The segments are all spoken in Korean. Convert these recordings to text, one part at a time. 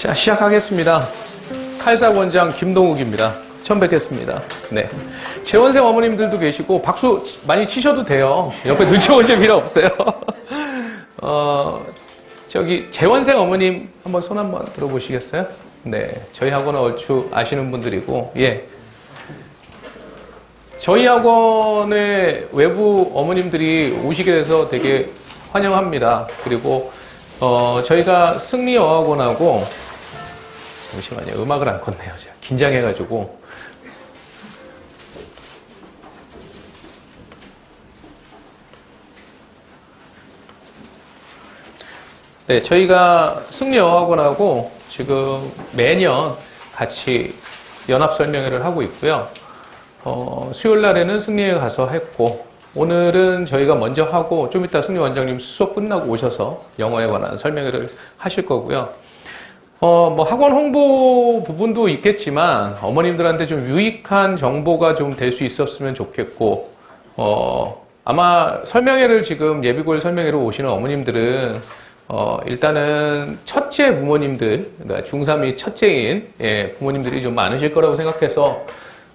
자, 시작하겠습니다. 칼사 원장 김동욱입니다. 처음 뵙겠습니다. 네. 재원생 어머님들도 계시고, 박수 많이 치셔도 돼요. 옆에 눈치 보실 필요 없어요. 재원생 어머님 한번 손 한번 들어보시겠어요? 네. 저희 학원은 얼추 아시는 분들이고, 예. 저희 학원에 외부 어머님들이 오시게 돼서 되게 환영합니다. 그리고, 저희가 승리어학원하고, 잠시만요. 음악을 안 껐네요. 제가 긴장해가지고. 네, 저희가 승리어학원하고 지금 매년 같이 연합 설명회를 하고 있고요. 수요일 날에는 승리에 가서 했고, 오늘은 저희가 먼저 하고, 좀 이따 승리 원장님 수업 끝나고 오셔서 영어에 관한 설명회를 하실 거고요. 학원 홍보 부분도 있겠지만, 어머님들한테 좀 유익한 정보가 좀 될 수 있었으면 좋겠고, 아마 설명회를 지금 예비고일 설명회로 오시는 어머님들은, 일단은 첫째 부모님들, 그러니까 중3이 첫째인, 부모님들이 좀 많으실 거라고 생각해서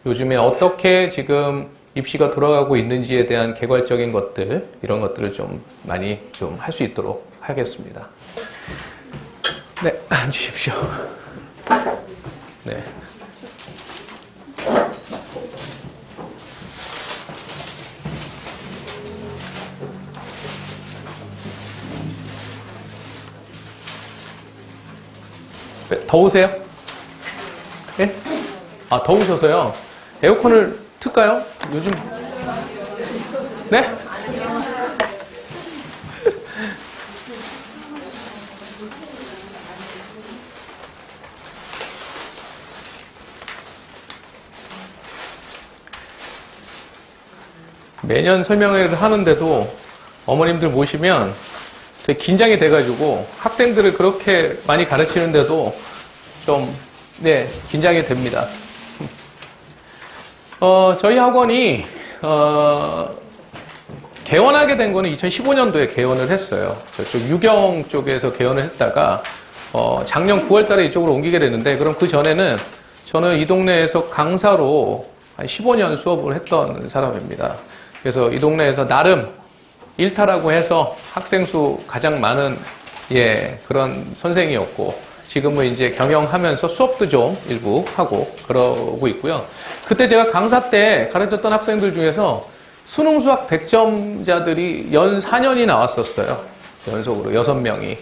요즘에 어떻게 지금 입시가 돌아가고 있는지에 대한 개괄적인 것들, 이런 것들을 좀 많이 좀 할 수 있도록 하겠습니다. 네, 앉으십시오. 네. 더우세요? 네? 아, 더우셔서요? 에어컨을 틀까요? 요즘, 네? 매년 설명회를 하는데도 어머님들 모시면 되게 긴장이 돼가지고 학생들을 그렇게 많이 가르치는데도 좀, 네, 긴장이 됩니다. 저희 학원이, 개원하게 된 거는 2015년도에 개원을 했어요. 저쪽 유경 쪽에서 개원을 했다가, 작년 9월 달에 이쪽으로 옮기게 됐는데, 그럼 그 전에는 저는 이 동네에서 강사로 한 15년 수업을 했던 사람입니다. 그래서 이 동네에서 나름 일타라고 해서 학생 수 가장 많은, 그런 선생이었고, 지금은 이제 경영하면서 수업도 좀 일부 하고 그러고 있고요. 그때 제가 강사 때 가르쳤던 학생들 중에서 수능 수학 100점자들이 연 4년이 나왔었어요. 연속으로 6명이.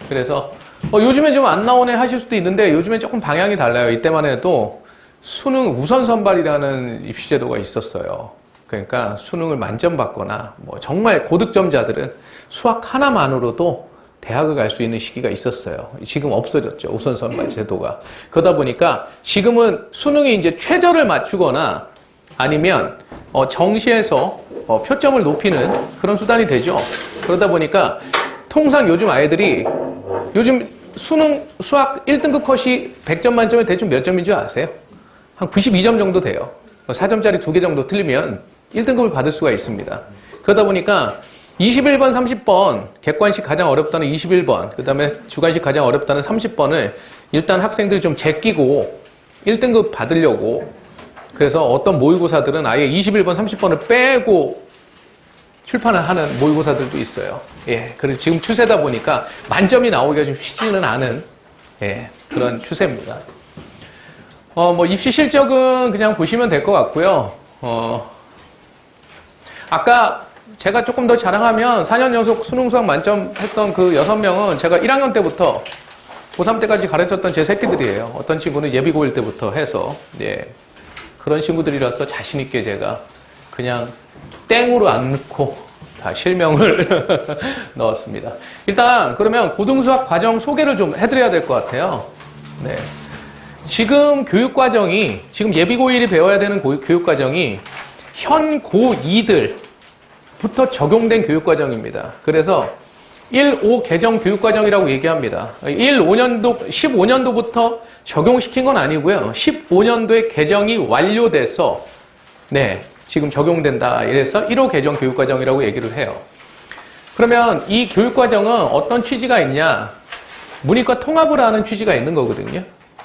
그래서 요즘에 좀 안 나오네 하실 수도 있는데 요즘에 조금 방향이 달라요. 이때만 해도 수능 우선 선발이라는 입시제도가 있었어요. 그러니까 수능을 만점 받거나 정말 고득점자들은 수학 하나만으로도 대학을 갈 수 있는 시기가 있었어요. 지금 없어졌죠. 우선 선발 제도가. 그러다 보니까 지금은 수능이 이제 최저를 맞추거나 아니면 정시에서 표점을 높이는 그런 수단이 되죠. 그러다 보니까 통상 요즘 아이들이 요즘 수능 수학 1등급 컷이 100점 만점에 대충 몇 점인 줄 아세요? 한 92점 정도 돼요. 4점짜리 2개 정도 틀리면 1등급을 받을 수가 있습니다. 그러다 보니까 21번, 30번, 객관식 가장 어렵다는 21번, 그 다음에 주관식 가장 어렵다는 30번을 일단 학생들이 좀 제끼고 1등급 받으려고, 그래서 어떤 모의고사들은 아예 21번, 30번을 빼고 출판을 하는 모의고사들도 있어요. 그리고 지금 추세다 보니까 만점이 나오기가 좀 쉽지는 않은, 그런 추세입니다. 입시 실적은 그냥 보시면 될 것 같고요. 아까 제가 조금 더 자랑하면 4년 연속 수능 수학 만점 했던 그 6명은 제가 1학년 때부터 고3 때까지 가르쳤던 제 새끼들이에요. 어떤 친구는 예비고일 때부터 해서, 그런 친구들이라서 자신있게 제가 그냥 땡으로 안 넣고 다 실명을 넣었습니다. 일단, 그러면 고등수학 과정 소개를 좀 해드려야 될 것 같아요. 지금 교육과정이, 지금 예비고1이 배워야 되는 교육과정이 현 고2들부터 적용된 교육과정입니다. 그래서 1, 5 개정 교육과정이라고 얘기합니다. 15년도부터 적용시킨 건 아니고요. 15년도에 개정이 완료돼서, 지금 적용된다. 이래서 1호 개정 교육과정이라고 얘기를 해요. 그러면 이 교육과정은 어떤 취지가 있냐? 문이과 통합을 하는 취지가 있는 거거든요.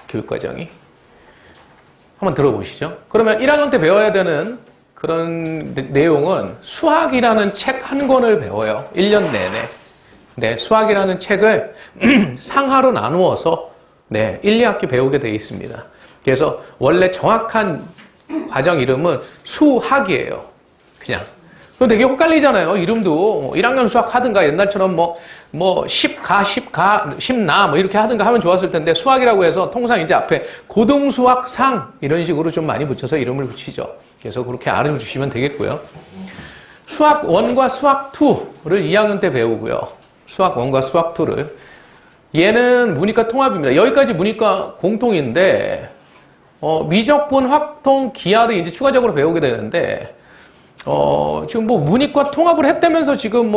교육과정이. 한번 들어보시죠. 그러면 1학년 때 배워야 되는 그런 내용은 수학이라는 책 한 권을 배워요. 1년 내내. 네, 수학이라는 책을 상하로 나누어서 1, 2학기 배우게 되어 있습니다. 그래서 원래 정확한 과정 이름은 수학이에요. 그냥. 그럼 되게 헷갈리잖아요. 이름도 1학년 수학 하든가 옛날처럼 십나 이렇게 하든가 하면 좋았을 텐데 수학이라고 해서 통상 이제 앞에 고등수학상 이런 식으로 좀 많이 붙여서 이름을 붙이죠. 그래서 그렇게 알아주시면 되겠고요. 수학 1과 수학 2를 2학년 때 배우고요. 수학 1과 수학 2를. 얘는 문이과 통합입니다. 여기까지 문이과 공통인데 미적분, 확통, 기하를 이제 추가적으로 배우게 되는데 지금 문이과 통합을 했다면서 지금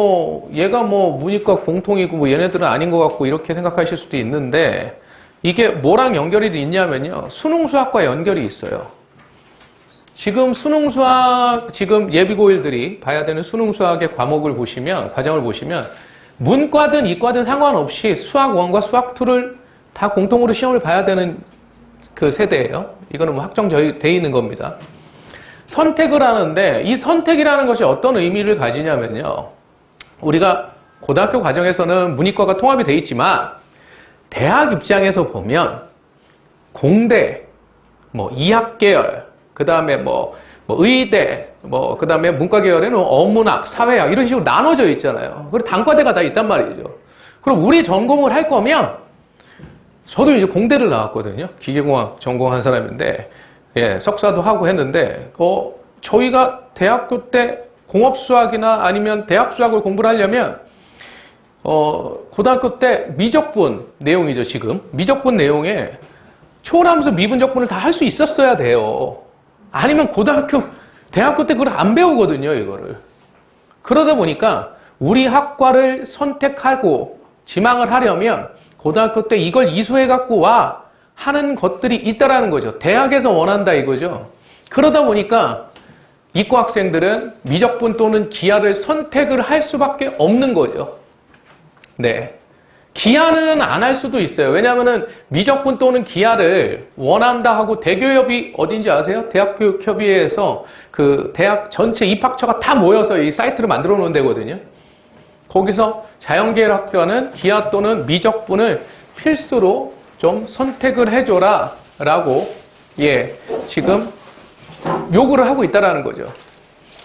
얘가 문이과 공통이고 얘네들은 아닌 것 같고 이렇게 생각하실 수도 있는데 이게 뭐랑 연결이 있냐면요. 수능수학과 연결이 있어요. 지금 수능수학, 지금 예비고일들이 봐야 되는 수능수학의 과목을 보시면, 과정을 보시면 문과든 이과든 상관없이 수학 1과 수학 2를 다 공통으로 시험을 봐야 되는 그 세대예요. 이거는 확정되어 있는 겁니다. 선택을 하는데 이 선택이라는 것이 어떤 의미를 가지냐면요. 우리가 고등학교 과정에서는 문이과가 통합이 되어 있지만 대학 입장에서 보면 공대, 이학계열, 그 다음에 의대, 그 다음에 문과 계열에는 어문학, 사회학 이런 식으로 나눠져 있잖아요. 그리고 단과대가 다 있단 말이죠. 그럼 우리 전공을 할 거면 저도 이제 공대를 나왔거든요. 기계공학 전공한 사람인데 석사도 하고 했는데 저희가 대학교 때 공업수학이나 아니면 대학수학을 공부를 하려면 고등학교 때 미적분 내용이죠. 지금 미적분 내용에 초월함수 미분적분을 다 할 수 있었어야 돼요. 아니면 대학교 때 그걸 안 배우거든요. 이거를. 그러다 보니까 우리 학과를 선택하고 지망을 하려면 고등학교 때 이걸 이수해 갖고 와 하는 것들이 있다라는 거죠. 대학에서 원한다 이거죠. 그러다 보니까 이과 학생들은 미적분 또는 기하를 선택을 할 수밖에 없는 거죠. 네. 기하는 안 할 수도 있어요. 왜냐하면은 미적분 또는 기하를 원한다 하고 대교협이 어딘지 아세요? 대학교육협의회에서 그 대학 전체 입학처가 다 모여서 이 사이트를 만들어 놓은 데거든요. 거기서 자연계열학과는 기하 또는 미적분을 필수로 좀 선택을 해줘라 라고 지금 요구를 하고 있다라는 거죠.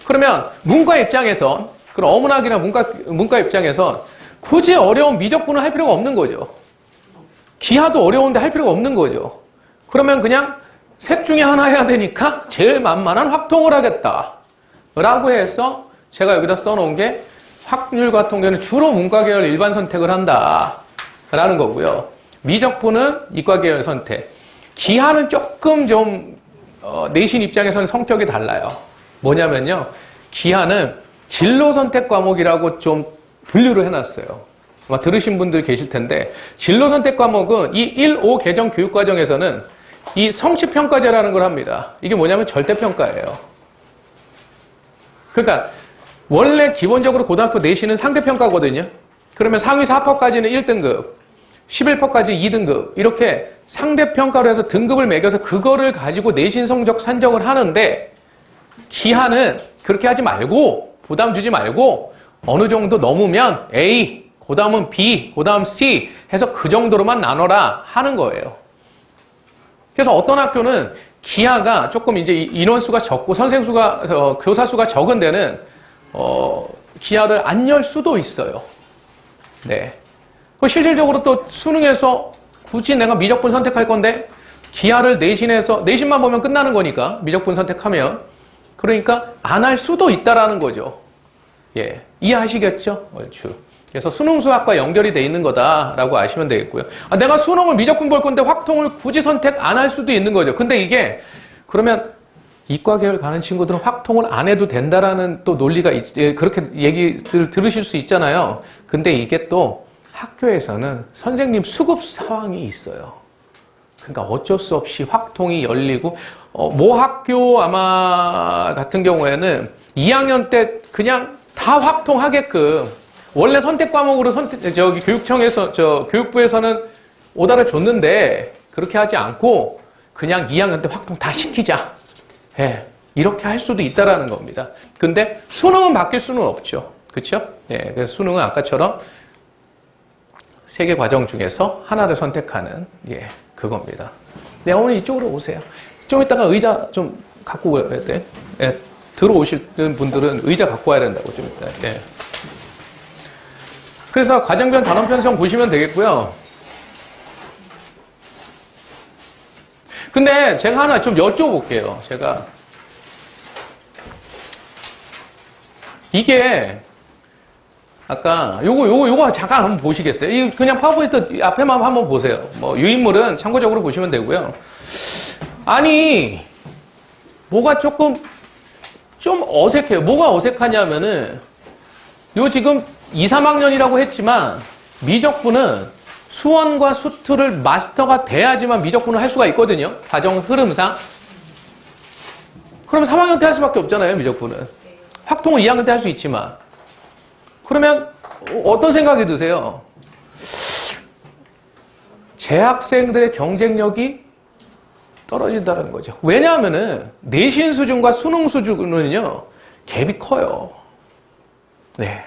그러면 문과 입장에선 그럼 어문학이나 문과 입장에선 굳이 어려운 미적분을 할 필요가 없는 거죠. 기하도 어려운데 할 필요가 없는 거죠. 그러면 그냥 셋 중에 하나 해야 되니까 제일 만만한 확통을 하겠다 라고 해서 제가 여기다 써놓은 게 확률과 통계는 주로 문과 계열 일반 선택을 한다 라는 거고요. 미적분은 이과 계열 선택. 기하는 조금 좀 내신 입장에서는 성격이 달라요. 뭐냐면요. 기하는 진로 선택 과목이라고 좀 분류를 해놨어요. 아마 들으신 분들 계실 텐데 진로 선택 과목은 이 1, 5 개정 교육과정에서는 이 성취평가제라는 걸 합니다. 이게 뭐냐면 절대평가예요. 그러니까 원래 기본적으로 고등학교 내신은 상대평가거든요. 그러면 상위 4%까지는 1등급, 11%까지 2등급 이렇게 상대평가로 해서 등급을 매겨서 그거를 가지고 내신 성적 산정을 하는데 기하는 그렇게 하지 말고 부담 주지 말고 어느 정도 넘으면 A, 그 다음은 B, 그 다음 C 해서 그 정도로만 나눠라 하는 거예요. 그래서 어떤 학교는 기하가 조금 이제 인원수가 적고 선생수가, 교사 수가 적은 데는 기하를 안 열 수도 있어요. 네. 실질적으로 또 수능에서 굳이 내가 미적분 선택할 건데 기하를 내신만 보면 끝나는 거니까 미적분 선택하면 그러니까 안 할 수도 있다라는 거죠. 이해하시겠죠? 얼추. 그래서 수능수학과 연결이 돼 있는 거다라고 아시면 되겠고요. 내가 수능을 미적분 볼 건데 확통을 굳이 선택 안 할 수도 있는 거죠. 근데 이게 그러면 이과 계열 가는 친구들은 확통을 안 해도 된다라는 또 논리가 그렇게 얘기들 들으실 수 있잖아요. 근데 이게 또 학교에서는 선생님 수급 상황이 있어요. 그러니까 어쩔 수 없이 확통이 열리고 모 학교 아마 같은 경우에는 2학년 때 그냥 다 확통하게끔 원래 선택 과목으로 교육청에서, 교육부에서는 오다를 줬는데, 그렇게 하지 않고, 그냥 2학년 때 확통 다 시키자. 예. 이렇게 할 수도 있다라는 겁니다. 근데 수능은 바뀔 수는 없죠. 그쵸? 예. 그래서 수능은 아까처럼 3개 과정 중에서 하나를 선택하는, 예, 그겁니다. 네, 어머니 이쪽으로 오세요. 좀 이따가 의자 좀 갖고 와야 돼. 예. 들어오시는 분들은 의자 갖고 와야 된다고, 좀 이따. 예. 그래서 과정별 단원 편성 보시면 되겠고요. 근데 제가 하나 좀 여쭤볼게요. 제가. 이게, 아까, 요거 잠깐 한번 보시겠어요? 이 그냥 파워포인트 앞에만 한번 보세요. 뭐, 유인물은 참고적으로 보시면 되고요. 아니, 뭐가 좀 어색해요. 뭐가 어색하냐면은, 요 지금 2, 3학년이라고 했지만, 미적분은 수원과 수투를 마스터가 돼야지만 미적분을 할 수가 있거든요. 과정 흐름상. 그럼 3학년 때 할 수밖에 없잖아요, 미적분은. 확통은 2학년 때 할 수 있지만. 그러면 어떤 생각이 드세요? 재학생들의 경쟁력이 떨어진다는 거죠. 왜냐하면은 내신 수준과 수능 수준은요, 갭이 커요. 네.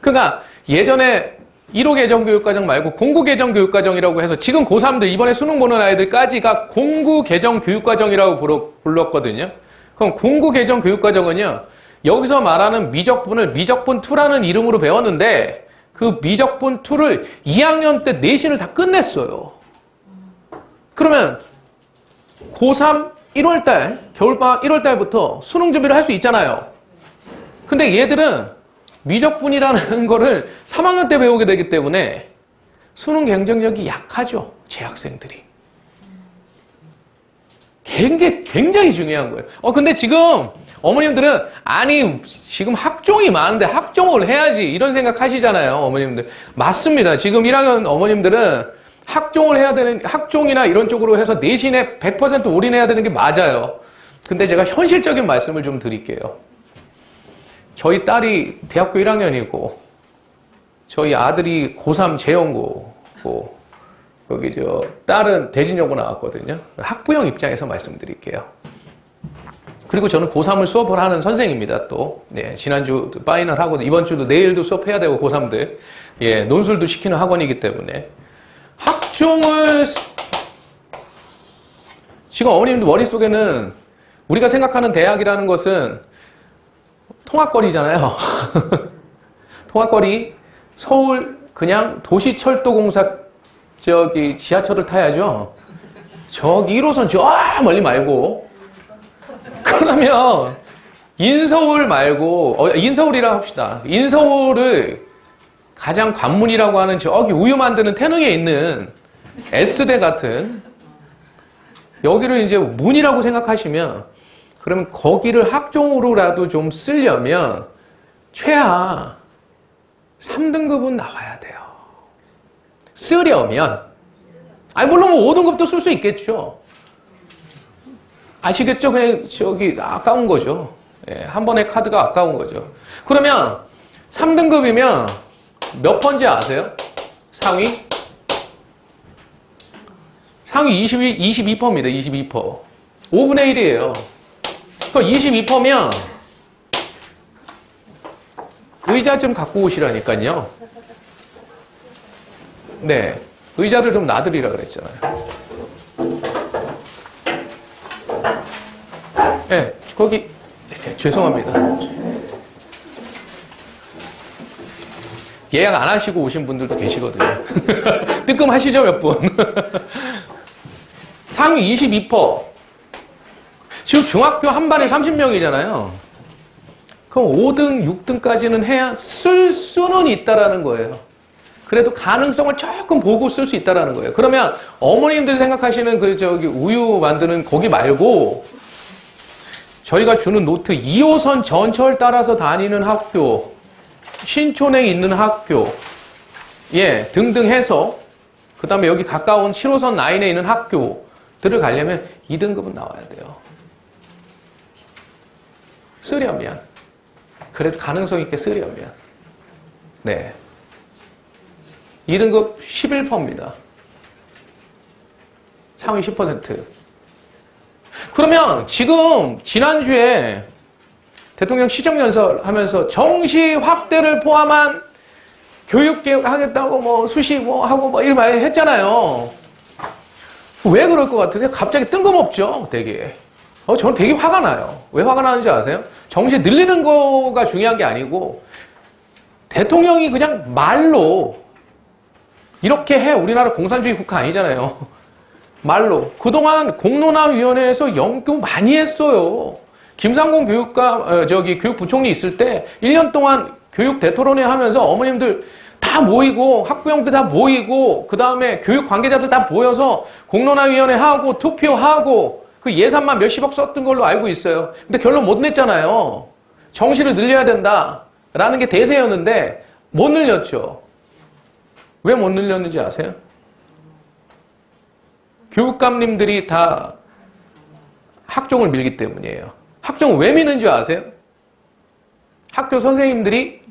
그러니까 예전에 1호 개정교육과정 말고 공구 개정교육과정이라고 해서 지금 고3들 이번에 수능 보는 아이들까지가 공구 개정교육과정이라고 불렀거든요. 그럼 공구 개정교육과정은요, 여기서 말하는 미적분을 미적분2라는 이름으로 배웠는데 그 미적분2를 2학년 때 내신을 다 끝냈어요. 그러면 고3 1월달, 겨울방학 1월달부터 수능 준비를 할 수 있잖아요. 근데 얘들은 미적분이라는 거를 3학년 때 배우게 되기 때문에 수능 경쟁력이 약하죠. 재학생들이. 굉장히 중요한 거예요. 근데 지금 어머님들은 아니 지금 학종이 많은데 학종을 해야지 이런 생각 하시잖아요. 어머님들. 맞습니다. 지금 1학년 어머님들은 학종을 해야 되는, 학종이나 이런 쪽으로 해서 내신에 100% 올인해야 되는 게 맞아요. 근데 제가 현실적인 말씀을 좀 드릴게요. 저희 딸이 대학교 1학년이고, 저희 아들이 고3 재연고고, 여기 딸은 대진여고 나왔거든요. 학부형 입장에서 말씀드릴게요. 그리고 저는 고3을 수업을 하는 선생입니다, 또. 네, 지난주 파이널 하고, 이번 주도 내일도 수업해야 되고, 고3들. 예, 논술도 시키는 학원이기 때문에. 학종을, 지금 어머님들 머릿속에는 우리가 생각하는 대학이라는 것은 통학거리잖아요. 통학거리, 서울 그냥 도시철도공사 지하철을 타야죠. 저기 1호선 저 멀리 말고. 그러면 인서울 말고, 인서울이라 합시다. 인서울을 가장 관문이라고 하는 저기 우유 만드는 태릉에 있는 S대 같은 여기를 이제 문이라고 생각하시면 그러면 거기를 학종으로라도 좀 쓰려면 최하 3등급은 나와야 돼요. 쓰려면. 아니, 물론 뭐 5등급도 쓸 수 있겠죠. 아시겠죠? 그냥 아까운 거죠. 예, 한 번의 카드가 아까운 거죠. 그러면 3등급이면 몇 번지 아세요? 상위? 상위 22%입니다. 22%. 5분의 1이에요. 그럼 22%면 의자 좀 갖고 오시라니까요. 네, 의자를 좀 놔드리라 그랬잖아요. 네, 거기 죄송합니다. 예약 안 하시고 오신 분들도 계시거든요. 뜨끔하시죠, 몇 분? 상위 22%. 지금 중학교 한 반에 30명이잖아요. 그럼 5등, 6등까지는 해야 쓸 수는 있다라는 거예요. 그래도 가능성을 조금 보고 쓸 수 있다라는 거예요. 그러면 어머님들 생각하시는 우유 만드는 거기 말고 저희가 주는 노트 2호선 전철 따라서 다니는 학교, 신촌에 있는 학교, 예, 등등 해서 그 다음에 여기 가까운 7호선 라인에 있는 학교들을 가려면 2등급은 나와야 돼요. 쓰려면. 그래도 가능성 있게 쓰려면. 네. 2등급 11%입니다. 상위 10%. 그러면 지금 지난주에 대통령 시정연설 하면서 정시 확대를 포함한 교육개혁 하겠다고 뭐 수시 뭐 하고 뭐 이런 말 했잖아요. 왜 그럴 것 같으세요? 갑자기 뜬금없죠, 되게. 저는 되게 화가 나요. 왜 화가 나는지 아세요? 정시 늘리는 거가 중요한 게 아니고 대통령이 그냥 말로 이렇게 해. 우리나라 공산주의 국가 아니잖아요. 말로. 그동안 공론화위원회에서 연구 많이 했어요. 김상곤 교육부총리 있을 때 1년 동안 교육 대토론회 하면서 어머님들 다 모이고 학부형들 다 모이고 그 다음에 교육 관계자들 다 모여서 공론화위원회 하고 투표하고 그 예산만 몇십억 썼던 걸로 알고 있어요. 근데 결론 못 냈잖아요. 정시를 늘려야 된다라는 게 대세였는데 못 늘렸죠. 왜 못 늘렸는지 아세요? 교육감님들이 다 학종을 밀기 때문이에요. 학종을 왜 미는 줄 아세요? 학교 선생님들이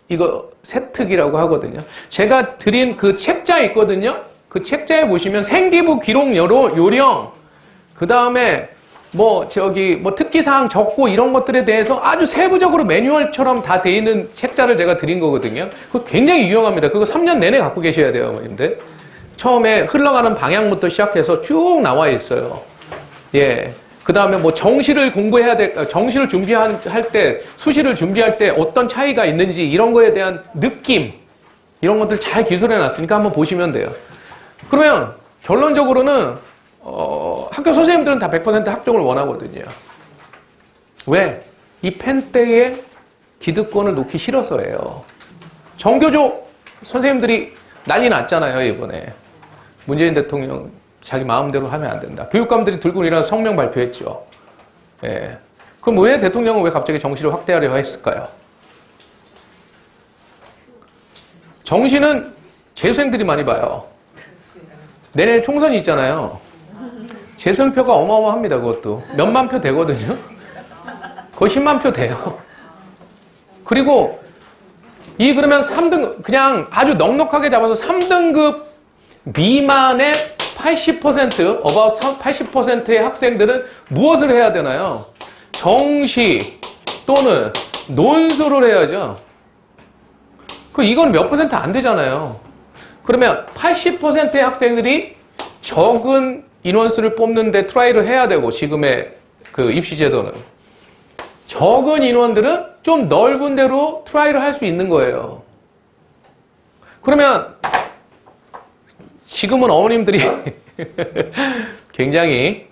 이거 세특이라고 하거든요. 제가 드린 그 책자 있거든요. 그 책자에 보시면 생기부 기록 요령, 그 다음에 뭐 특기사항 적고 이런 것들에 대해서 아주 세부적으로 매뉴얼처럼 다 돼 있는 책자를 제가 드린 거거든요. 그거 굉장히 유용합니다. 그거 3년 내내 갖고 계셔야 돼요, 어머님들. 처음에 흘러가는 방향부터 시작해서 쭉 나와 있어요. 예. 그 다음에 뭐 정시를 공부해야 정시를 준비할 때, 수시를 준비할 때 어떤 차이가 있는지 이런 거에 대한 느낌, 이런 것들 잘 기술해 놨으니까 한번 보시면 돼요. 그러면 결론적으로는, 학교 선생님들은 다 100% 학종을 원하거든요. 왜? 이 펜대에 기득권을 놓기 싫어서예요. 정교조 선생님들이 난리 났잖아요, 이번에. 문재인 대통령 자기 마음대로 하면 안 된다. 교육감들이 들고 일어나서 성명 발표했죠. 예. 그럼 왜 대통령은 왜 갑자기 정시를 확대하려 했을까요? 정시는 재수생들이 많이 봐요. 내년에 총선이 있잖아요. 재수생표가 어마어마합니다, 그것도. 몇만 표 되거든요. 거의 10만 표 돼요. 그리고 그러면 3등, 그냥 아주 넉넉하게 잡아서 3등급 미만의 80%, about 80%의 학생들은 무엇을 해야 되나요? 정시 또는 논술을 해야죠. 이건 몇 퍼센트 안 되잖아요. 그러면 80%의 학생들이 적은 인원수를 뽑는데 트라이를 해야 되고, 지금의 그 입시 제도는. 적은 인원들은 좀 넓은 데로 트라이를 할 수 있는 거예요. 그러면 지금은 어머님들이 굉장히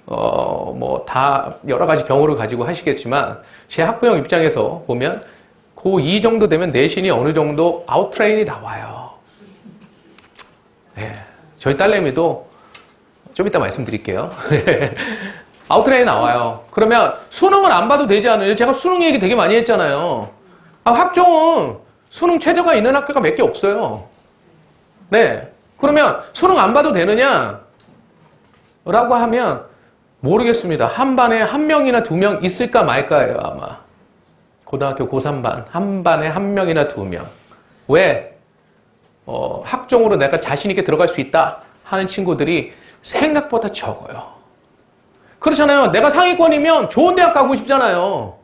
다 여러 가지 경우를 가지고 하시겠지만 제 학부형 입장에서 보면 고2 정도 되면 내신이 어느 정도 아웃라인이 나와요. 네, 저희 딸내미도 좀 이따 말씀드릴게요. 아웃라인이 나와요. 그러면 수능은 안 봐도 되지 않아요? 제가 수능 얘기 되게 많이 했잖아요. 학종은 수능 최저가 있는 학교가 몇 개 없어요. 네. 그러면 수능 안 봐도 되느냐? 라고 하면 모르겠습니다. 한 반에 한 명이나 두 명 있을까 말까예요, 아마. 고등학교 고3반. 한 반에 한 명이나 두 명. 왜? 학종으로 내가 자신 있게 들어갈 수 있다 하는 친구들이 생각보다 적어요. 그렇잖아요. 내가 상위권이면 좋은 대학 가고 싶잖아요.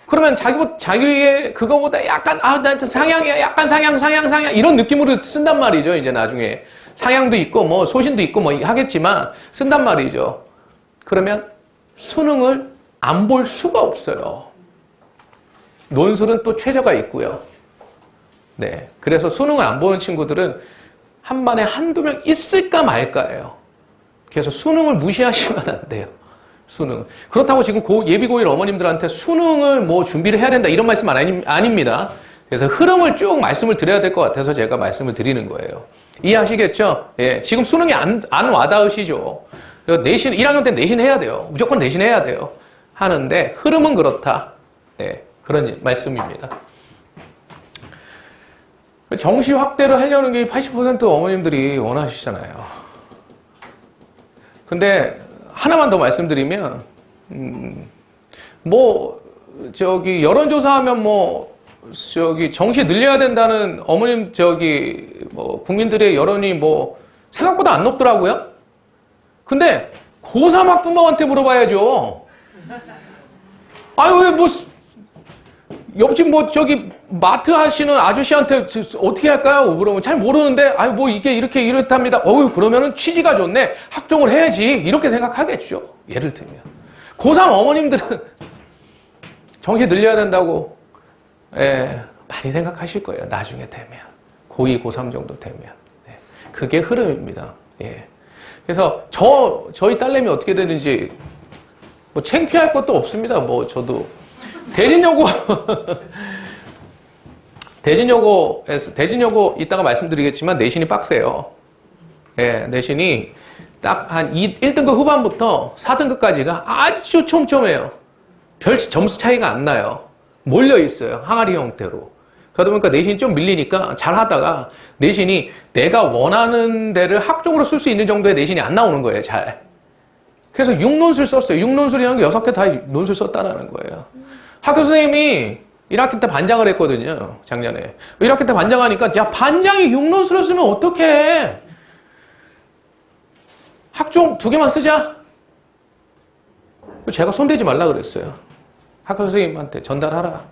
그러면 자기의 그거보다 약간, 나 상향이야. 약간 상향. 이런 느낌으로 쓴단 말이죠. 이제 나중에. 상향도 있고, 뭐, 소신도 있고, 뭐, 하겠지만, 쓴단 말이죠. 그러면 수능을 안 볼 수가 없어요. 논술은 또 최저가 있고요. 네. 그래서 수능을 안 보는 친구들은 한 반에 한두 명 있을까 말까예요. 그래서 수능을 무시하시면 안 돼요. 수능. 그렇다고 지금 예비고1 어머님들한테 수능을 뭐 준비를 해야 된다 이런 말씀 아닙니다. 그래서 흐름을 쭉 말씀을 드려야 될 것 같아서 제가 말씀을 드리는 거예요. 이해하시겠죠? 예. 지금 수능이 안 와닿으시죠? 내신, 1학년 때 내신 해야 돼요. 무조건 내신 해야 돼요. 하는데 흐름은 그렇다. 네. 그런 말씀입니다. 정시 확대를 하려는 게 80% 어머님들이 원하시잖아요. 근데 하나만 더 말씀드리면, 여론조사하면 정시 늘려야 된다는 어머님, 국민들의 여론이 생각보다 안 높더라고요. 근데, 고3 학부모한테 물어봐야죠. 아유, 옆집 마트 하시는 아저씨한테 어떻게 할까요? 그러면 잘 모르는데, 이게 이렇게 이렇답니다. 그러면은 취지가 좋네. 학종을 해야지. 이렇게 생각하겠죠. 예를 들면. 고3 어머님들은 정시 늘려야 된다고, 많이 생각하실 거예요. 나중에 되면. 고2, 고3 정도 되면. 그게 흐름입니다. 그래서 저희 딸내미 어떻게 되는지, 창피할 것도 없습니다. 저도. 대진여고 이따가 말씀드리겠지만 내신이 빡세요. 내신이 딱 한 1등급 후반부터 4등급까지가 아주 촘촘해요. 별 점수 차이가 안 나요. 몰려 있어요. 항아리 형태로. 그러다 보니까 내신이 좀 밀리니까 잘 하다가 내신이 내가 원하는 데를 학종으로 쓸 수 있는 정도의 내신이 안 나오는 거예요. 잘. 그래서 6논술 썼어요. 6논술이라는 게 6개 다 논술 썼다라는 거예요. 학교 선생님이 1학기 때 반장을 했거든요. 작년에. 1학기 때 반장하니까 야 반장이 6논술을 쓰면 어떡해. 학종 2개만 쓰자. 제가 손대지 말라 그랬어요. 학교 선생님한테 전달하라.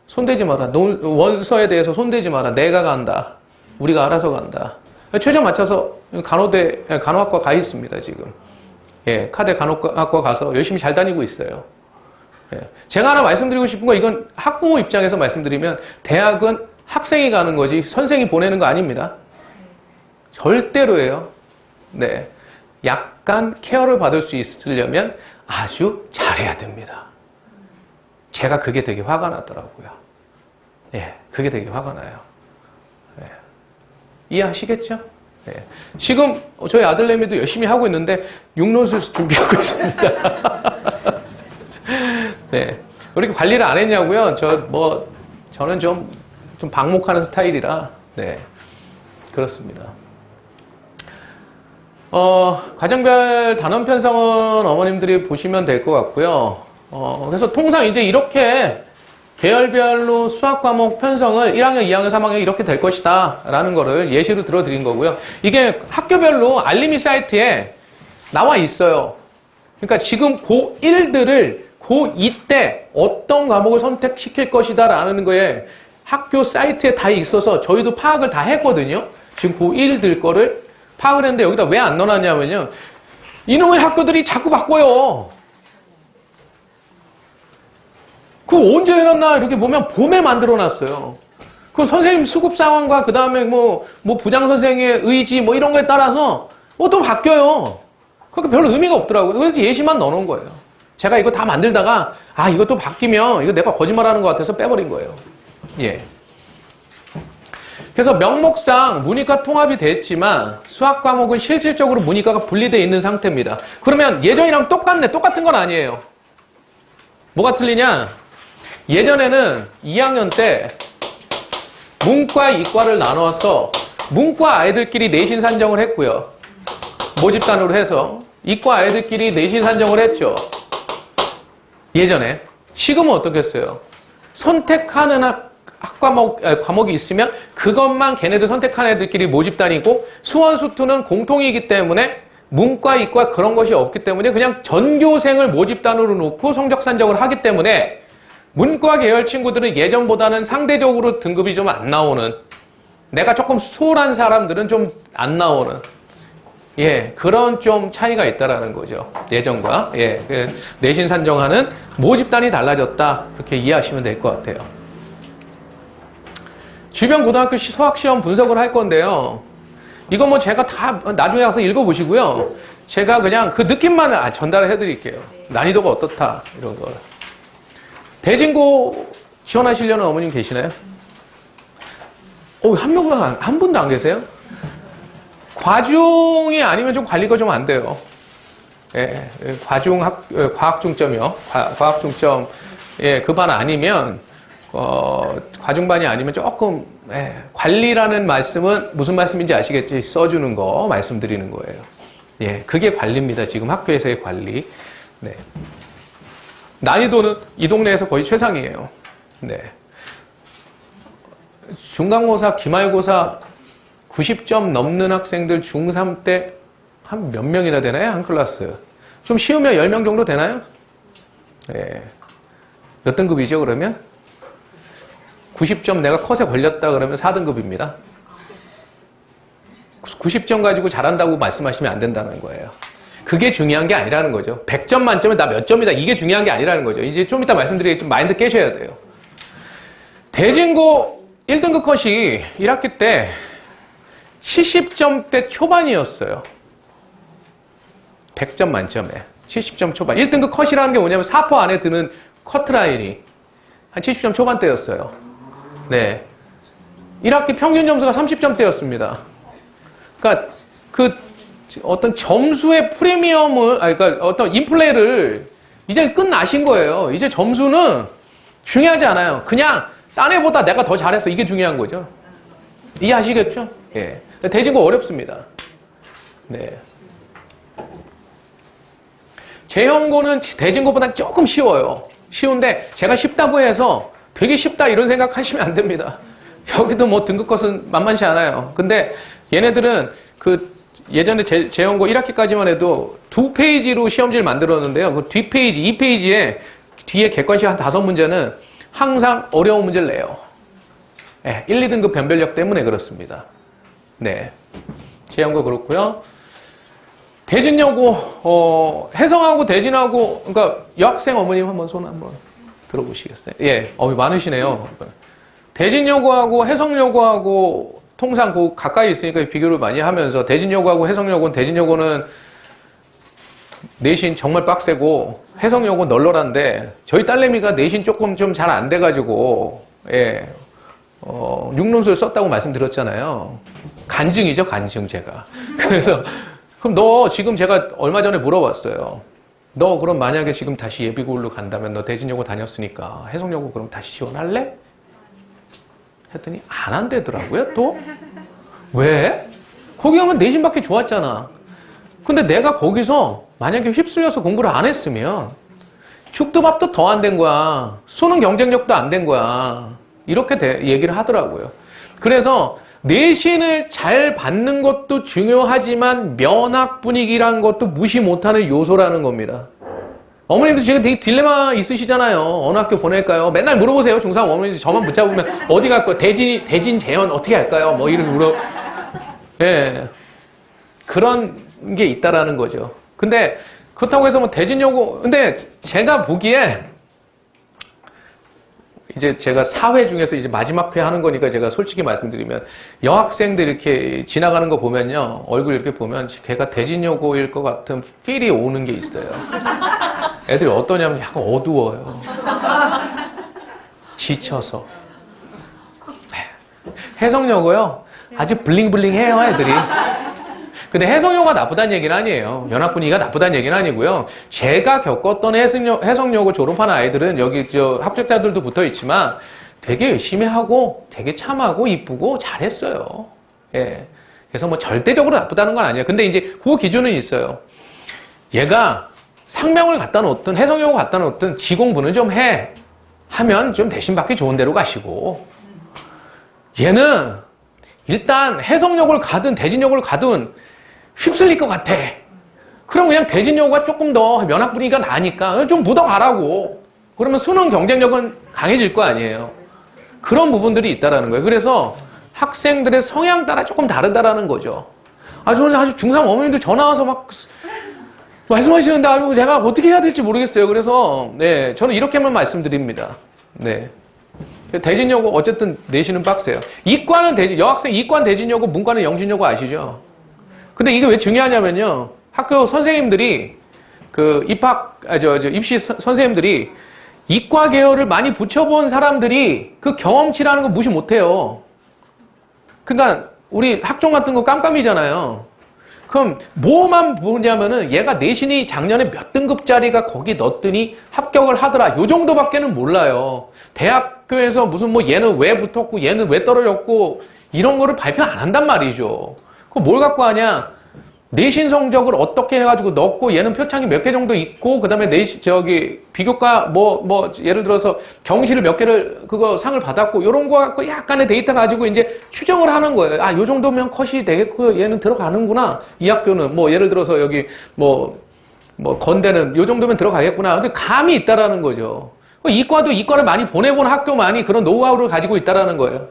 손대지 마라. 원서에 대해서 손대지 마라. 내가 간다. 우리가 알아서 간다. 최저 맞춰서 간호학과 가 있습니다. 지금. 카대 간호학과 가서 열심히 잘 다니고 있어요. 제가 하나 말씀드리고 싶은 건 이건 학부모 입장에서 말씀드리면 대학은 학생이 가는 거지 선생이 보내는 거 아닙니다. 절대로예요. 네. 약간 케어를 받을 수 있으려면 아주 잘해야 됩니다. 제가 그게 되게 화가 나더라고요. 그게 되게 화가 나요. 이해하시겠죠? 지금 저희 아들내미도 열심히 하고 있는데 6논술 준비하고 있습니다. 왜 이렇게 관리를 안 했냐고요? 저는 좀 방목하는 스타일이라, 그렇습니다. 과정별 단원 편성은 어머님들이 보시면 될 것 같고요. 그래서 통상 이제 이렇게 계열별로 수학 과목 편성을 1학년, 2학년, 3학년 이렇게 될 것이다 라는 거를 예시로 들어드린 거고요. 이게 학교별로 알림이 사이트에 나와 있어요. 그러니까 지금 고1들을 고2 때 어떤 과목을 선택시킬 것이다 라는 거에 학교 사이트에 다 있어서 저희도 파악을 다 했거든요. 지금 고1들 거를 파악을 했는데 여기다 왜 안 넣어놨냐면요. 이놈의 학교들이 자꾸 바꿔요. 그거 언제 해놨나 이렇게 보면 봄에 만들어놨어요. 그 선생님 수급 상황과 그 다음에 부장 선생의 의지 이런 거에 따라서 또 바뀌어요. 그러니까 별로 의미가 없더라고요. 그래서 예시만 넣어놓은 거예요. 제가 이거 다 만들다가 이거 또 바뀌면 이거 내가 거짓말하는 것 같아서 빼버린 거예요. 그래서 명목상 문이과 통합이 됐지만 수학 과목은 실질적으로 문이과가 분리되어 있는 상태입니다. 그러면 예전이랑 똑같네. 똑같은 건 아니에요. 뭐가 틀리냐? 예전에는 2학년 때 문과, 이과를 나눠서 문과 아이들끼리 내신 산정을 했고요. 모집단으로 해서 이과 아이들끼리 내신 산정을 했죠. 예전에. 지금은 어떻겠어요? 선택하는 과목이 있으면 그것만 걔네들 선택한 애들끼리 모집단이고 수원수투는 공통이기 때문에 문과, 이과 그런 것이 없기 때문에 그냥 전교생을 모집단으로 놓고 성적 산정을 하기 때문에 문과 계열 친구들은 예전보다는 상대적으로 등급이 좀 안 나오는, 내가 조금 소홀한 사람들은 좀 안 나오는, 그런 좀 차이가 있다라는 거죠. 예전과. 내신 산정하는 모집단이 달라졌다. 그렇게 이해하시면 될 것 같아요. 주변 고등학교 수학시험 분석을 할 건데요. 이거 제가 다 나중에 가서 읽어보시고요. 제가 그냥 그 느낌만 전달을 해드릴게요. 난이도가 어떻다. 이런 걸. 대진고 지원하시려는 어머님 계시나요? 한 분도 안 계세요? 과중이 아니면 좀 관리가 좀 안 돼요. 과학 중점이요. 과학 중점, 그 반 아니면, 과중반이 아니면 조금, 관리라는 말씀은 무슨 말씀인지 아시겠지? 써주는 거 말씀드리는 거예요. 그게 관리입니다. 지금 학교에서의 관리. 난이도는 이 동네에서 거의 최상이에요. 중간고사, 기말고사 90점 넘는 학생들 중3 때 한 몇 명이나 되나요? 한 클래스. 좀 쉬우면 10명 정도 되나요? 네. 몇 등급이죠, 그러면? 90점 내가 컷에 걸렸다 그러면 4등급입니다. 90점 가지고 잘한다고 말씀하시면 안 된다는 거예요. 그게 중요한 게 아니라는 거죠. 100점 만점에 나 몇 점이다. 이게 중요한 게 아니라는 거죠. 이제 좀 이따 말씀드리겠지만 마인드 깨셔야 돼요. 대진고 1등급 컷이 1학기 때 70점대 초반이었어요. 100점 만점에 70점 초반. 1등급 컷이라는 게 뭐냐면 4% 안에 드는 커트라인이 한 70점 초반대였어요. 네. 1학기 평균 점수가 30점대였습니다. 그러니까 그 어떤 점수의 프리미엄을, 그러니까 어떤 인플레를 이제 끝나신 거예요. 이제 점수는 중요하지 않아요. 그냥 딴 애보다 내가 더 잘했어. 이게 중요한 거죠. 이해하시겠죠? 예. 대진고 어렵습니다. 네. 재형고는 대진고보다 조금 쉬워요. 쉬운데 제가 쉽다고 해서 되게 쉽다 이런 생각 하시면 안 됩니다. 여기도 뭐 등급 컷은 만만치 않아요. 근데 얘네들은 그 예전에 재형고 1학기까지만 해도 2페이지로 시험지를 만들었는데요. 그 뒷페이지, 2페이지에 뒤에 객관식 한 5문제는 항상 어려운 문제를 내요. 네, 1, 2등급 변별력 때문에 그렇습니다. 네. 재형고 그렇고요. 대진여고, 해성하고 대진하고, 그러니까 여학생 어머님 한번 손 한번 들어보시겠어요? 예, 많으시네요. 대진여고하고 해성여고하고 통상 그 가까이 있으니까 비교를 많이 하면서 대진여고하고 해성여고는 대진여고는 내신 정말 빡세고 해성여고 널널한데 저희 딸내미가 내신 조금 좀 잘 안 돼가지고 예, 육론술 썼다고 말씀드렸잖아요. 간증이죠, 간증 제가. 그래서 그럼 너 지금 제가 얼마 전에 물어봤어요. 너 그럼 만약에 지금 다시 예비고일로 간다면 너 대진여고 다녔으니까 해성여고 그럼 다시 지원할래? 했더니 안 한대더라고요, 또. 왜? 거기 가면 내신밖에 좋았잖아. 근데 내가 거기서 만약에 휩쓸려서 공부를 안 했으면 죽도 밥도 더 안 된 거야. 수능 경쟁력도 안 된 거야. 이렇게 얘기를 하더라고요. 그래서 내신을 잘 받는 것도 중요하지만 면학 분위기란 것도 무시 못하는 요소라는 겁니다. 어머님도 지금 되게 딜레마 있으시잖아요. 어느 학교 보낼까요? 맨날 물어보세요. 중3 어머님들 저만 붙잡으면 어디 갈 거야? 대진, 재현 어떻게 할까요? 뭐 이런 예. 그런 게 있다라는 거죠. 근데 그렇다고 해서 뭐 대진여고, 근데 제가 보기에 이제 제가 4회 중에서 이제 마지막 회 하는 거니까 제가 솔직히 말씀드리면 여학생들 이렇게 지나가는 거 보면요. 얼굴 이렇게 보면 걔가 대진여고일 것 같은 필이 오는 게 있어요. 애들이 어떠냐면 약간 어두워요. 지쳐서. 해성여고요. 아주 블링블링해요, 애들이. 근데 해성여고가 나쁘다는 얘기는 아니에요. 연합 분위기가 나쁘다는 얘기는 아니고요. 제가 겪었던 해성여고 졸업하는 아이들은 여기 합격자들도 붙어 있지만 되게 열심히 하고 되게 참하고 이쁘고 잘했어요. 예. 그래서 뭐 절대적으로 나쁘다는 건 아니에요. 근데 이제 그 기준은 있어요. 얘가 상명을 갖다 놓든 해성여고 갖다 놓든 지 공부는 좀 해. 하면 좀 대신 받기 좋은 데로 가시고 얘는 일단 해성여고를 가든 대진여고를 가든 휩쓸릴 것 같아. 그럼 그냥 대진여고가 조금 더 면학 분위기가 나니까 좀 묻어가라고. 그러면 수능 경쟁력은 강해질 거 아니에요. 그런 부분들이 있다라는 거예요. 그래서 학생들의 성향 따라 조금 다르다라는 거죠. 저는 아주 중3 어머님들 전화 와서 막 말씀하시는데 제가 어떻게 해야 될지 모르겠어요. 그래서 네, 저는 이렇게만 말씀드립니다. 네. 대진여고 어쨌든 내신은 빡세요. 이과는 여학생 이과는 대진여고, 문과는 영진여고 아시죠? 근데 이게 왜 중요하냐면요. 학교 선생님들이 입시 선생님들이 이과 계열을 많이 붙여본 사람들이 그 경험치라는 거 무시 못해요. 그러니까 우리 학종 같은 거 깜깜이잖아요. 그럼 뭐만 보냐면은 얘가 내신이 작년에 몇 등급짜리가 거기 넣었더니 합격을 하더라. 요 정도밖에는 몰라요. 대학교에서 무슨 뭐 얘는 왜 붙었고 얘는 왜 떨어졌고 이런 거를 발표 안 한단 말이죠. 그럼 뭘 갖고 하냐? 내신 성적을 어떻게 해가지고 넣고 얘는 표창이 몇 개 정도 있고 그다음에 내신 비교과 예를 들어서 경시를 몇 개를 그거 상을 받았고 이런 거 갖고 약간의 데이터 가지고 이제 추정을 하는 거예요. 아, 요 정도면 컷이 되겠고 얘는 들어가는구나. 이 학교는 예를 들어서 여기 건대는 요 정도면 들어가겠구나. 근데 감이 있다라는 거죠. 이과도 이과를 많이 보내본 학교만이 그런 노하우를 가지고 있다라는 거예요.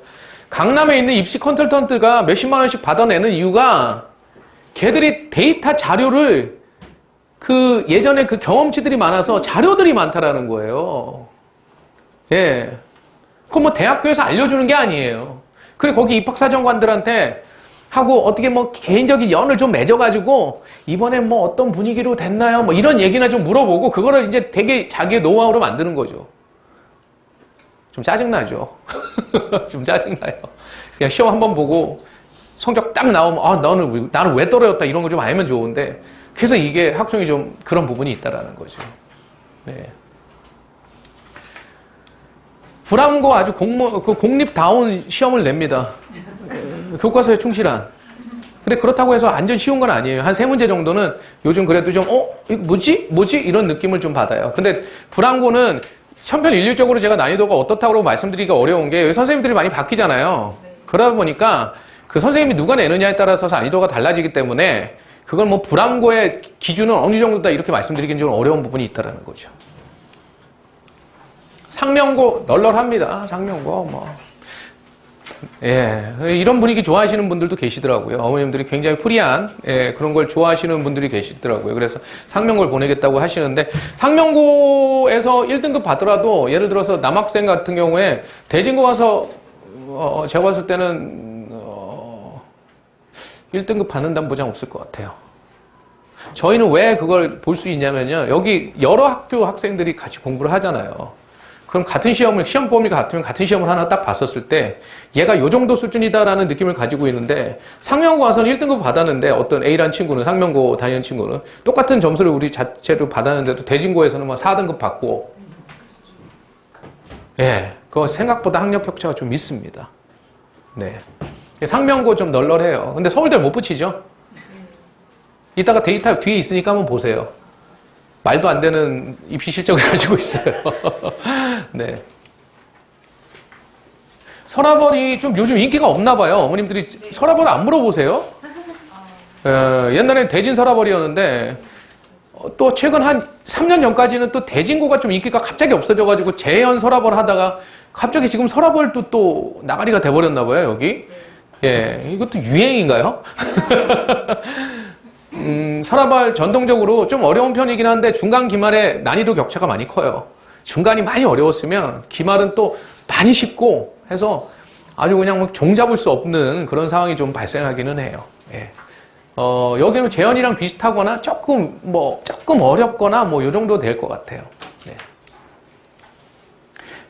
강남에 있는 입시 컨설턴트가 몇십만 원씩 받아내는 이유가 걔들이 데이터 자료를 예전에 그 경험치들이 많아서 자료들이 많다라는 거예요. 예. 그건 대학교에서 알려주는 게 아니에요. 그래, 거기 입학사정관들한테 하고 어떻게 개인적인 연을 좀 맺어가지고 이번에 어떤 분위기로 됐나요? 이런 얘기나 좀 물어보고 그거를 이제 되게 자기의 노하우로 만드는 거죠. 좀 짜증나죠. 좀 짜증나요. 그냥 시험 한번 보고 성적 딱 나오면 나는 왜 떨어졌다 이런 거 좀 알면 좋은데 그래서 이게 학종이 좀 그런 부분이 있다라는 거죠. 네. 불암고 아주 공립다운 시험을 냅니다. 교과서에 충실한. 근데 그렇다고 해서 완전 쉬운 건 아니에요. 한 3문제 정도는 요즘 그래도 좀 뭐지? 이런 느낌을 좀 받아요. 근데 불암고는 천편일률적으로 제가 난이도가 어떻다고 말씀드리기가 어려운 게 선생님들이 많이 바뀌잖아요. 그러다 보니까 그 선생님이 누가 내느냐에 따라서 난이도가 달라지기 때문에 그걸 불암고의 기준은 어느 정도다 이렇게 말씀드리기는 좀 어려운 부분이 있다는 거죠. 상명고 널널합니다. 상명고 예, 이런 분위기 좋아하시는 분들도 계시더라고요. 어머님들이 굉장히 프리한 그런 걸 좋아하시는 분들이 계시더라고요. 그래서 상명고를 보내겠다고 하시는데 상명고에서 1등급 받더라도 예를 들어서 남학생 같은 경우에 대진고 가서 제가 봤을 때는 1등급 받는다는 보장 없을 것 같아요. 저희는 왜 그걸 볼 수 있냐면요. 여기 여러 학교 학생들이 같이 공부를 하잖아요. 그럼 같은 시험 범위가 같으면 같은 시험을 하나 딱 봤었을 때 얘가 요 정도 수준이다라는 느낌을 가지고 있는데 상명고 와서는 1등급 받았는데 어떤 A라는 친구는 상명고 다니는 친구는 똑같은 점수를 우리 자체로 받았는데도 대진고에서는 4등급 받고 예, 그거 생각보다 학력 격차가 좀 있습니다. 네. 상명고 좀 널널해요. 근데 서울대 못 붙이죠? 이따가 데이터 뒤에 있으니까 한번 보세요. 말도 안 되는 입시 실적을 가지고 있어요. 네. 서라벌이 좀 요즘 인기가 없나 봐요. 어머님들이 서라벌 안 물어보세요? 옛날엔 대진 서라벌이었는데 또 최근 한 3년 전까지는 또 대진고가 좀 인기가 갑자기 없어져가지고 재연 서라벌 하다가 갑자기 지금 서라벌도 또 나가리가 돼버렸나 봐요, 여기. 예, 이것도 유행인가요? 서라벌 전통적으로 좀 어려운 편이긴 한데 중간 기말에 난이도 격차가 많이 커요. 중간이 많이 어려웠으면 기말은 또 많이 쉽고 해서 아주 그냥 종잡을 수 없는 그런 상황이 좀 발생하기는 해요. 예. 여기는 재현이랑 비슷하거나 조금 어렵거나 요 정도 될 것 같아요. 네.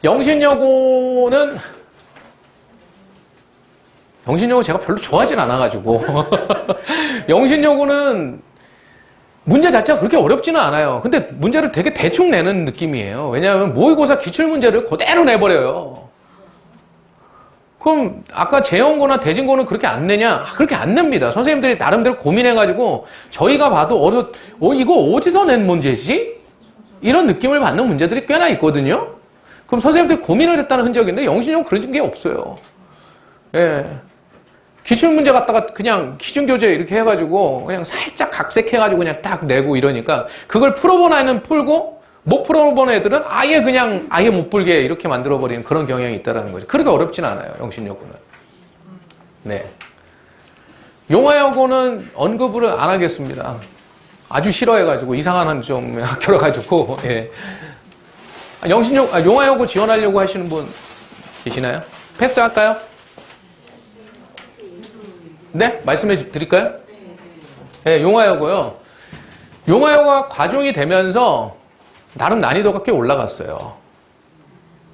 영신여고는 제가 별로 좋아하진 않아가지고 영신여고는 문제 자체가 그렇게 어렵지는 않아요. 근데 문제를 되게 대충 내는 느낌이에요. 왜냐하면 모의고사 기출문제를 그대로 내버려요. 그럼 아까 재연고나 대진고는 그렇게 안 내냐? 그렇게 안 냅니다. 선생님들이 나름대로 고민해가지고 저희가 봐도 이거 어디서 낸 문제지? 이런 느낌을 받는 문제들이 꽤나 있거든요. 그럼 선생님들이 고민을 했다는 흔적인데 영신여고 그런 게 없어요. 예. 기출문제 갖다가 그냥 기준교재 이렇게 해가지고 그냥 살짝 각색해가지고 그냥 딱 내고 이러니까 그걸 풀어본 애는 풀고 못 풀어본 애들은 아예 못 풀게 이렇게 만들어버리는 그런 경향이 있다는 거죠. 그렇게 어렵진 않아요, 영신여고는. 네. 용화여고는 언급을 안 하겠습니다. 아주 싫어해가지고 이상한 좀 학교라 가지고 예. 용화여고 지원하려고 하시는 분 계시나요? 패스할까요? 네? 말씀해 드릴까요? 네, 용화여고요. 용화여고가 과중이 되면서 나름 난이도가 꽤 올라갔어요.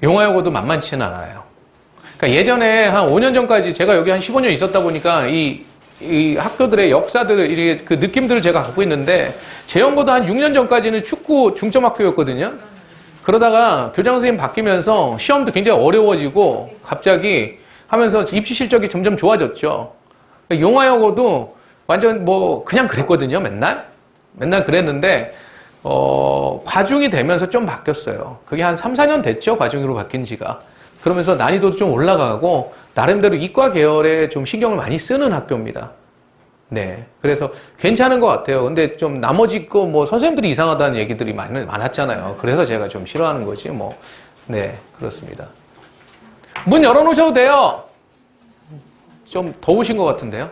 용화여고도 만만치는 않아요. 그러니까 예전에 한 5년 전까지 제가 여기 한 15년 있었다 보니까 이 학교들의 역사들을, 그 느낌들을 제가 갖고 있는데 재연고도 한 6년 전까지는 축구 중점학교였거든요. 그러다가 교장 선생님 바뀌면서 시험도 굉장히 어려워지고 갑자기 하면서 입시 실적이 점점 좋아졌죠. 용화여고도 완전 뭐 그냥 그랬거든요. 맨날 그랬는데 과중이 되면서 좀 바뀌었어요. 그게 한 3, 4년 됐죠. 과중으로 바뀐 지가. 그러면서 난이도도 좀 올라가고 나름대로 이과 계열에 좀 신경을 많이 쓰는 학교입니다. 네. 그래서 괜찮은 것 같아요. 근데 좀 나머지 거 뭐 선생님들이 이상하다는 얘기들이 많았잖아요. 그래서 제가 좀 싫어하는 거지 뭐. 네. 그렇습니다. 문 열어놓으셔도 돼요. 좀 더우신 것 같은데요.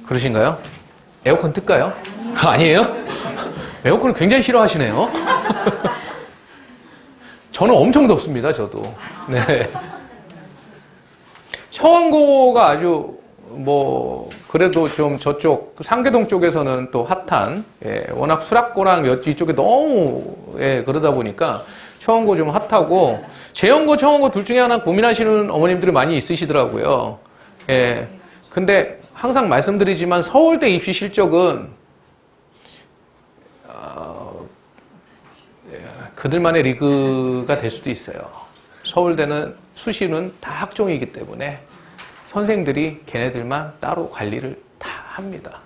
그러신가요? 에어컨 틀까요? 아니에요? 에어컨을 굉장히 싫어하시네요. 저는 엄청 덥습니다, 저도. 네. 청원고가 아주, 뭐, 그래도 좀 저쪽, 상계동 쪽에서는 또 핫한, 예, 워낙 수락고랑 이쪽에 너무, 예, 그러다 보니까 청원고 좀 핫하고, 재연고, 청원고 둘 중에 하나 고민하시는 어머님들이 많이 있으시더라고요. 예. 근데 항상 말씀드리지만 서울대 입시 실적은, 그들만의 리그가 될 수도 있어요. 서울대는 수시는 다 학종이기 때문에 선생들이 걔네들만 따로 관리를 다 합니다.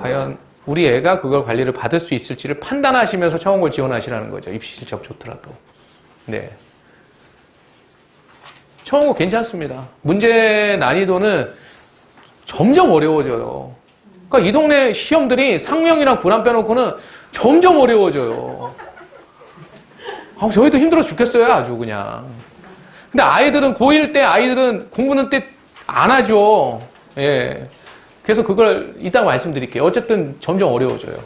과연 우리 애가 그걸 관리를 받을 수 있을지를 판단하시면서 청원고를 지원하시라는 거죠. 입시 실적 좋더라도. 네. 청원고 괜찮습니다. 문제 난이도는 점점 어려워져요. 그러니까 이 동네 시험들이 상명이랑 불안 빼놓고는 점점 어려워져요. 저희도 힘들어 죽겠어요, 아주 그냥. 근데 아이들은 고1 때 아이들은 공부는 때 안 하죠. 예. 그래서 그걸 이따 말씀드릴게요. 어쨌든 점점 어려워져요.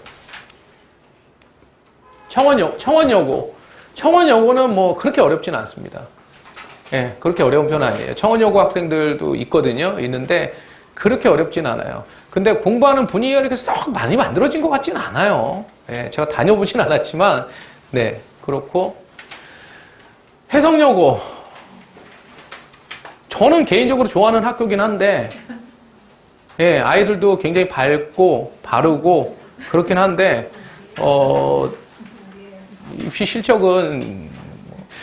청원여고. 청원여고는 뭐 그렇게 어렵진 않습니다. 예, 그렇게 어려운 편 아니에요. 청원여고 학생들도 있거든요. 있는데 그렇게 어렵진 않아요. 근데 공부하는 분위기가 이렇게 썩 많이 만들어진 것 같진 않아요. 예, 제가 다녀보진 않았지만, 네, 그렇고. 해성여고. 저는 개인적으로 좋아하는 학교긴 한데, 예, 아이들도 굉장히 밝고, 바르고, 그렇긴 한데, 입시 실적은,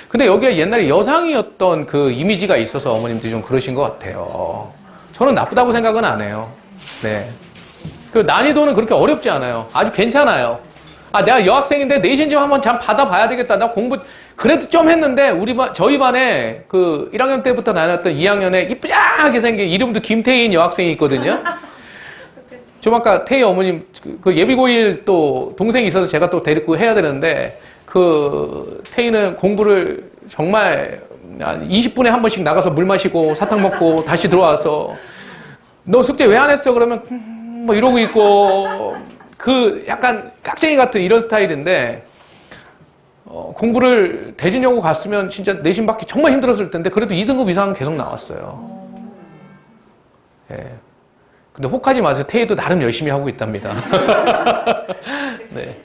근데 여기에 옛날에 여상이었던 그 이미지가 있어서 어머님들이 좀 그러신 것 같아요. 저는 나쁘다고 생각은 안 해요. 네. 그 난이도는 그렇게 어렵지 않아요. 아주 괜찮아요. 내가 여학생인데 내신 좀 한번 받아봐야 되겠다. 나 공부 그래도 좀 했는데 저희 반에 그 1학년 때부터 다녔던 2학년에 이쁘장하게 생긴 이름도 김태인 여학생이 있거든요. 좀 아까 태희 어머님 그 예비고1 또 동생이 있어서 제가 또 데리고 해야 되는데 그 태희는 공부를 정말 20분에 한 번씩 나가서 물 마시고 사탕 먹고 다시 들어와서 너 숙제 왜 안 했어? 그러면 뭐 이러고 있고 그 약간 깍쟁이 같은 이런 스타일인데 공부를 대진여고 갔으면 진짜 내신 받기 정말 힘들었을 텐데 그래도 2등급 이상은 계속 나왔어요. 예. 근데 혹하지 마세요. 태희도 나름 열심히 하고 있답니다. 네.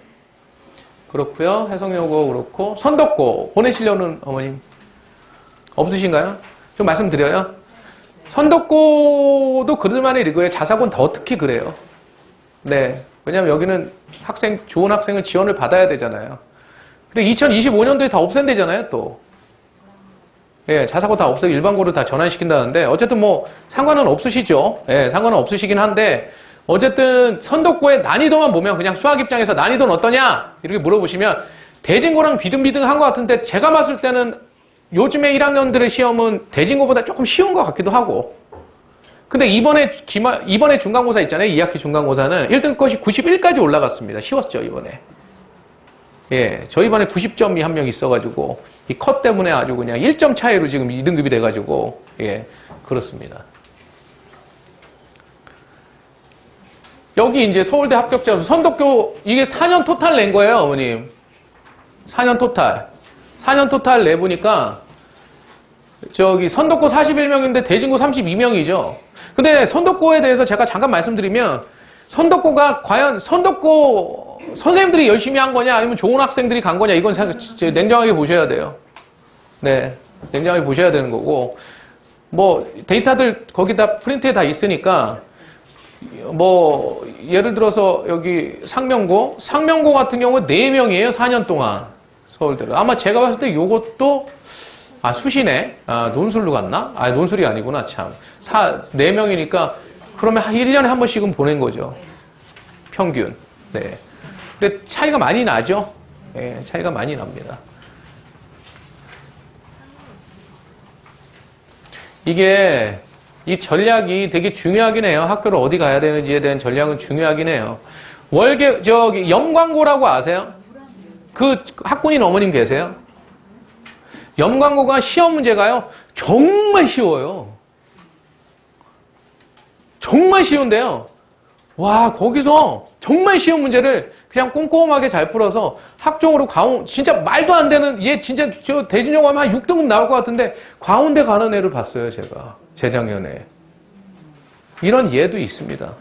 그렇고요. 해성여고 그렇고 선덕고 보내시려는 어머님 없으신가요? 좀 말씀드려요. 선덕고도 그들만의 리그에 자사고는 더 특히 그래요. 네. 왜냐면 여기는 좋은 학생을 지원을 받아야 되잖아요. 근데 2025년도에 다 없앤대잖아요, 또. 예, 자사고 다 없애고 일반고로 다 전환시킨다는데, 어쨌든 뭐, 상관은 없으시죠. 예, 상관은 없으시긴 한데, 어쨌든 선덕고의 난이도만 보면 그냥 수학 입장에서 난이도는 어떠냐? 이렇게 물어보시면, 대진고랑 비등비등한 것 같은데, 제가 봤을 때는 요즘에 1학년들의 시험은 대진고보다 조금 쉬운 것 같기도 하고, 근데 이번에 중간고사 있잖아요. 2학기 중간고사는 1등 것이 91까지 올라갔습니다. 쉬웠죠, 이번에. 예, 저희 반에 90점이 한 명 있어가지고, 이 컷 때문에 아주 그냥 1점 차이로 지금 2등급이 돼가지고, 예, 그렇습니다. 여기 이제 서울대 합격자 수, 선덕교, 이게 4년 토탈 낸 거예요, 어머님. 4년 토탈. 4년 토탈 내보니까, 선덕고 41명인데 대진고 32명이죠. 근데 선덕고에 대해서 제가 잠깐 말씀드리면, 선덕고가 과연 선덕고 선생님들이 열심히 한 거냐, 아니면 좋은 학생들이 간 거냐, 이건 냉정하게 보셔야 돼요. 네. 냉정하게 보셔야 되는 거고, 뭐, 데이터들 거기다 프린트에 다 있으니까, 뭐, 예를 들어서 여기 상명고 같은 경우 4명이에요, 4년 동안. 서울대로. 아마 제가 봤을 때 요것도 아, 수시네? 아, 논술로 갔나? 아, 논술이 아니구나, 참. 4명이니까, 그러면 1년에 한 번씩은 보낸 거죠. 평균. 네. 근데 차이가 많이 나죠? 네, 차이가 많이 납니다. 이게, 이 전략이 되게 중요하긴 해요. 학교를 어디 가야 되는지에 대한 전략은 중요하긴 해요. 염광고라고 아세요? 그 학군인 어머님 계세요? 염광고가 시험 문제가요, 정말 쉬워요. 정말 쉬운데요. 와, 거기서 정말 쉬운 문제를 그냥 꼼꼼하게 잘 풀어서 학종으로 진짜 말도 안 되는, 얘 진짜 저 대진영어 하면 한 6등급 나올 것 같은데 과운대 가는 애를 봤어요, 제가. 재작년에. 이런 예도 있습니다.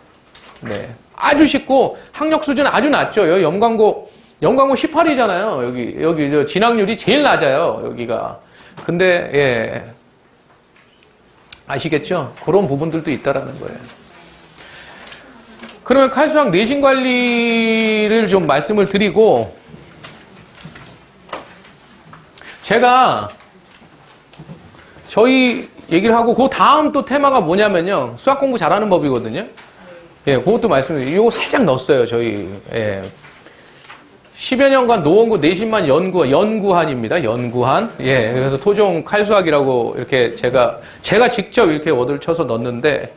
네. 아주 쉽고 학력 수준 아주 낮죠. 염광고 18이잖아요. 여기 저 진학률이 제일 낮아요. 여기가. 근데 예. 아시겠죠? 그런 부분들도 있다라는 거예요. 그러면 칼수학 내신 관리를 좀 말씀을 드리고, 제가 저희 얘기를 하고 그 다음 또 테마가 뭐냐면요, 수학 공부 잘하는 법이거든요. 예, 그것도 말씀드리고, 이거 살짝 넣었어요, 저희. 예. 10여 년간 노원구 내신만 연구한입니다. 연구한. 예, 그래서 토종 칼수학이라고 이렇게 제가 직접 이렇게 워드를 쳐서 넣었는데,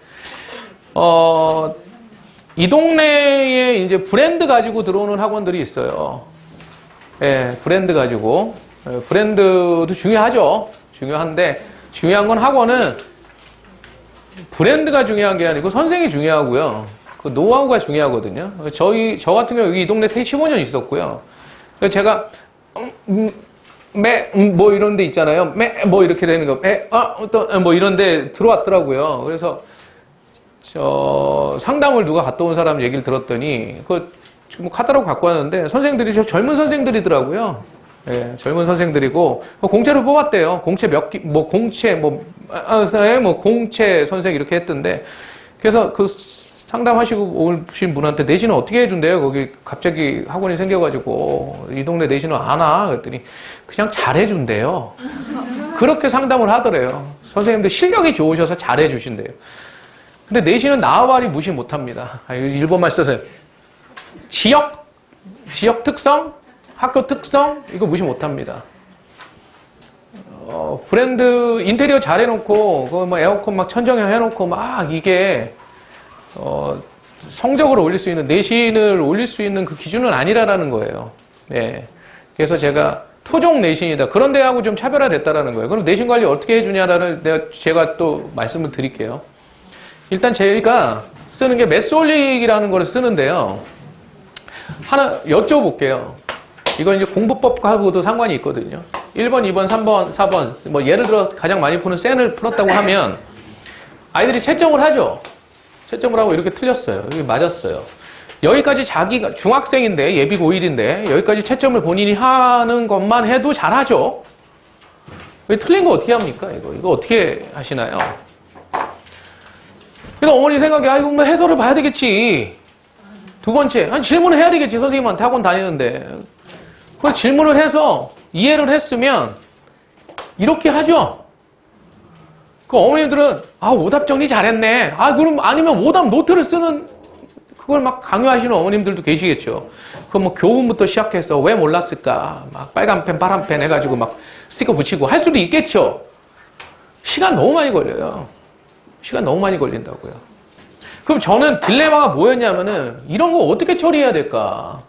이 동네에 이제 브랜드 가지고 들어오는 학원들이 있어요. 예, 브랜드 가지고. 브랜드도 중요하죠. 중요한데, 중요한 건 학원은 브랜드가 중요한 게 아니고 선생이 중요하고요. 그 노하우가 중요하거든요. 저 같은 경우 여기 이 동네 15년 있었고요. 그래서 제가, 뭐 이런 데 있잖아요. 뭐 이렇게 되는 거. 뭐 이런 데 들어왔더라고요. 그래서, 상담을 누가 갔다 온 사람 얘기를 들었더니, 뭐 카talog 갖고 왔는데, 선생들이 젊은 선생들이더라고요. 예, 젊은 선생들이고, 공채로 뽑았대요. 공채 공채 선생 이렇게 했던데, 그래서 상담하시고 오신 분한테 내신은 어떻게 해준대요? 거기 갑자기 학원이 생겨가지고 이 동네 내신은 안 와. 그랬더니 그냥 잘해준대요. 그렇게 상담을 하더래요. 선생님들 실력이 좋으셔서 잘해주신대요. 근데 내신은 나와바리 무시 못합니다. 일본말 써서 지역 특성, 학교 특성 이거 무시 못합니다. 브랜드 인테리어 잘 해놓고 뭐 에어컨 막 천정형 해놓고 막 이게 성적을 올릴 수 있는, 내신을 올릴 수 있는 그 기준은 아니라는 거예요. 네. 그래서 제가 토종 내신이다. 그런 데하고 좀 차별화됐다라는 거예요. 그럼 내신 관리 어떻게 해주냐라는 제가 또 말씀을 드릴게요. 일단 제가 쓰는 게 메솔릭이라는 걸 쓰는데요. 하나 여쭤볼게요. 이건 이제 공부법하고도 상관이 있거든요. 1번, 2번, 3번, 4번. 뭐 예를 들어 가장 많이 푸는 센을 풀었다고 하면 아이들이 채점을 하죠. 채점을 하고 이렇게 틀렸어요. 이게 맞았어요. 여기까지 자기가 중학생인데 예비 고1인데 여기까지 채점을 본인이 하는 것만 해도 잘하죠. 틀린 거 어떻게 합니까? 이거 어떻게 하시나요? 그래서 어머니 생각에 이거 뭐 해설을 봐야 되겠지. 두 번째, 질문을 해야 되겠지. 선생님한테 학원 다니는데. 그래서 질문을 해서 이해를 했으면 이렇게 하죠. 그 어머님들은 오답 정리 잘했네. 그럼 아니면 오답 노트를 쓰는 그걸 막 강요하시는 어머님들도 계시겠죠. 그럼 뭐 교훈부터 시작해서 왜 몰랐을까? 막 빨간 펜, 파란 펜 해가지고 막 스티커 붙이고 할 수도 있겠죠. 시간 너무 많이 걸려요. 시간 너무 많이 걸린다고요. 그럼 저는 딜레마가 뭐였냐면은 이런 거 어떻게 처리해야 될까?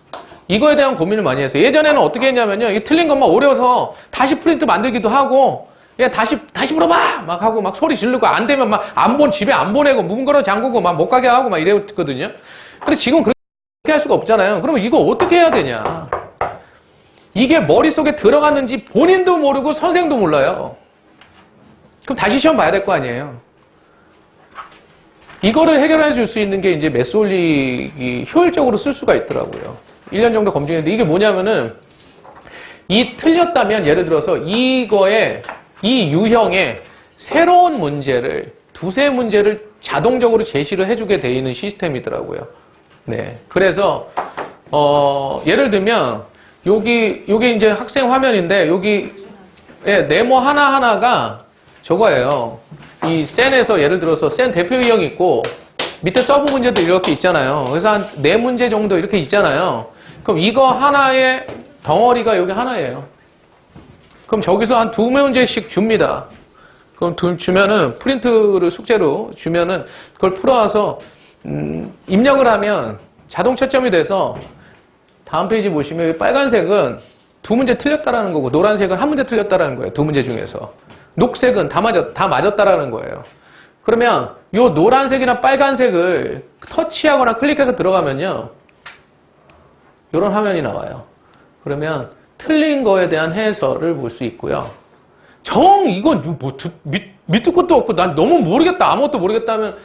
이거에 대한 고민을 많이 했어요. 예전에는 어떻게 했냐면요. 이 틀린 것만 오려서 다시 프린트 만들기도 하고 다시 물어봐! 막 하고 막 소리 지르고 안 되면 막 집에 안 보내고 문 걸어 잠그고 막 못 가게 하고 막 이랬거든요. 근데 지금 그렇게 할 수가 없잖아요. 그러면 이거 어떻게 해야 되냐? 이게 머릿속에 들어갔는지 본인도 모르고 선생도 몰라요. 그럼 다시 시험 봐야 될 거 아니에요. 이거를 해결해 줄 수 있는 게 이제 메솔릭이 효율적으로 쓸 수가 있더라고요. 1년 정도 검증했는데 이게 뭐냐면은 이 틀렸다면 예를 들어서 이 유형의 새로운 문제를 두세 문제를 자동적으로 제시를 해주게 돼 있는 시스템이더라고요. 네. 그래서 예를 들면 요게 이제 학생 화면인데 여기 예, 네모 하나하나가 저거예요. 이 센에서 예를 들어서 센 대표 유형이 있고 밑에 서브 문제도 이렇게 있잖아요. 그래서 한 4문제 정도 이렇게 있잖아요. 그럼 이거 하나의 덩어리가 여기 하나예요. 그럼 저기서 한 2문제씩 줍니다. 그럼 주면은 프린트를 숙제로 주면은 그걸 풀어와서 입력을 하면 자동 채점이 돼서 다음 페이지 보시면 여기 빨간색은 2문제 틀렸다라는 거고 노란색은 1문제 틀렸다라는 거예요. 2문제 중에서. 녹색은 다 맞았다라는 거예요. 그러면 요 노란색이나 빨간색을 터치하거나 클릭해서 들어가면요. 요런 화면이 나와요. 그러면 틀린 거에 대한 해설을 볼 수 있고요. 이건 뭐 밑도 끝도 없고 난 너무 모르겠다. 아무것도 모르겠다 하면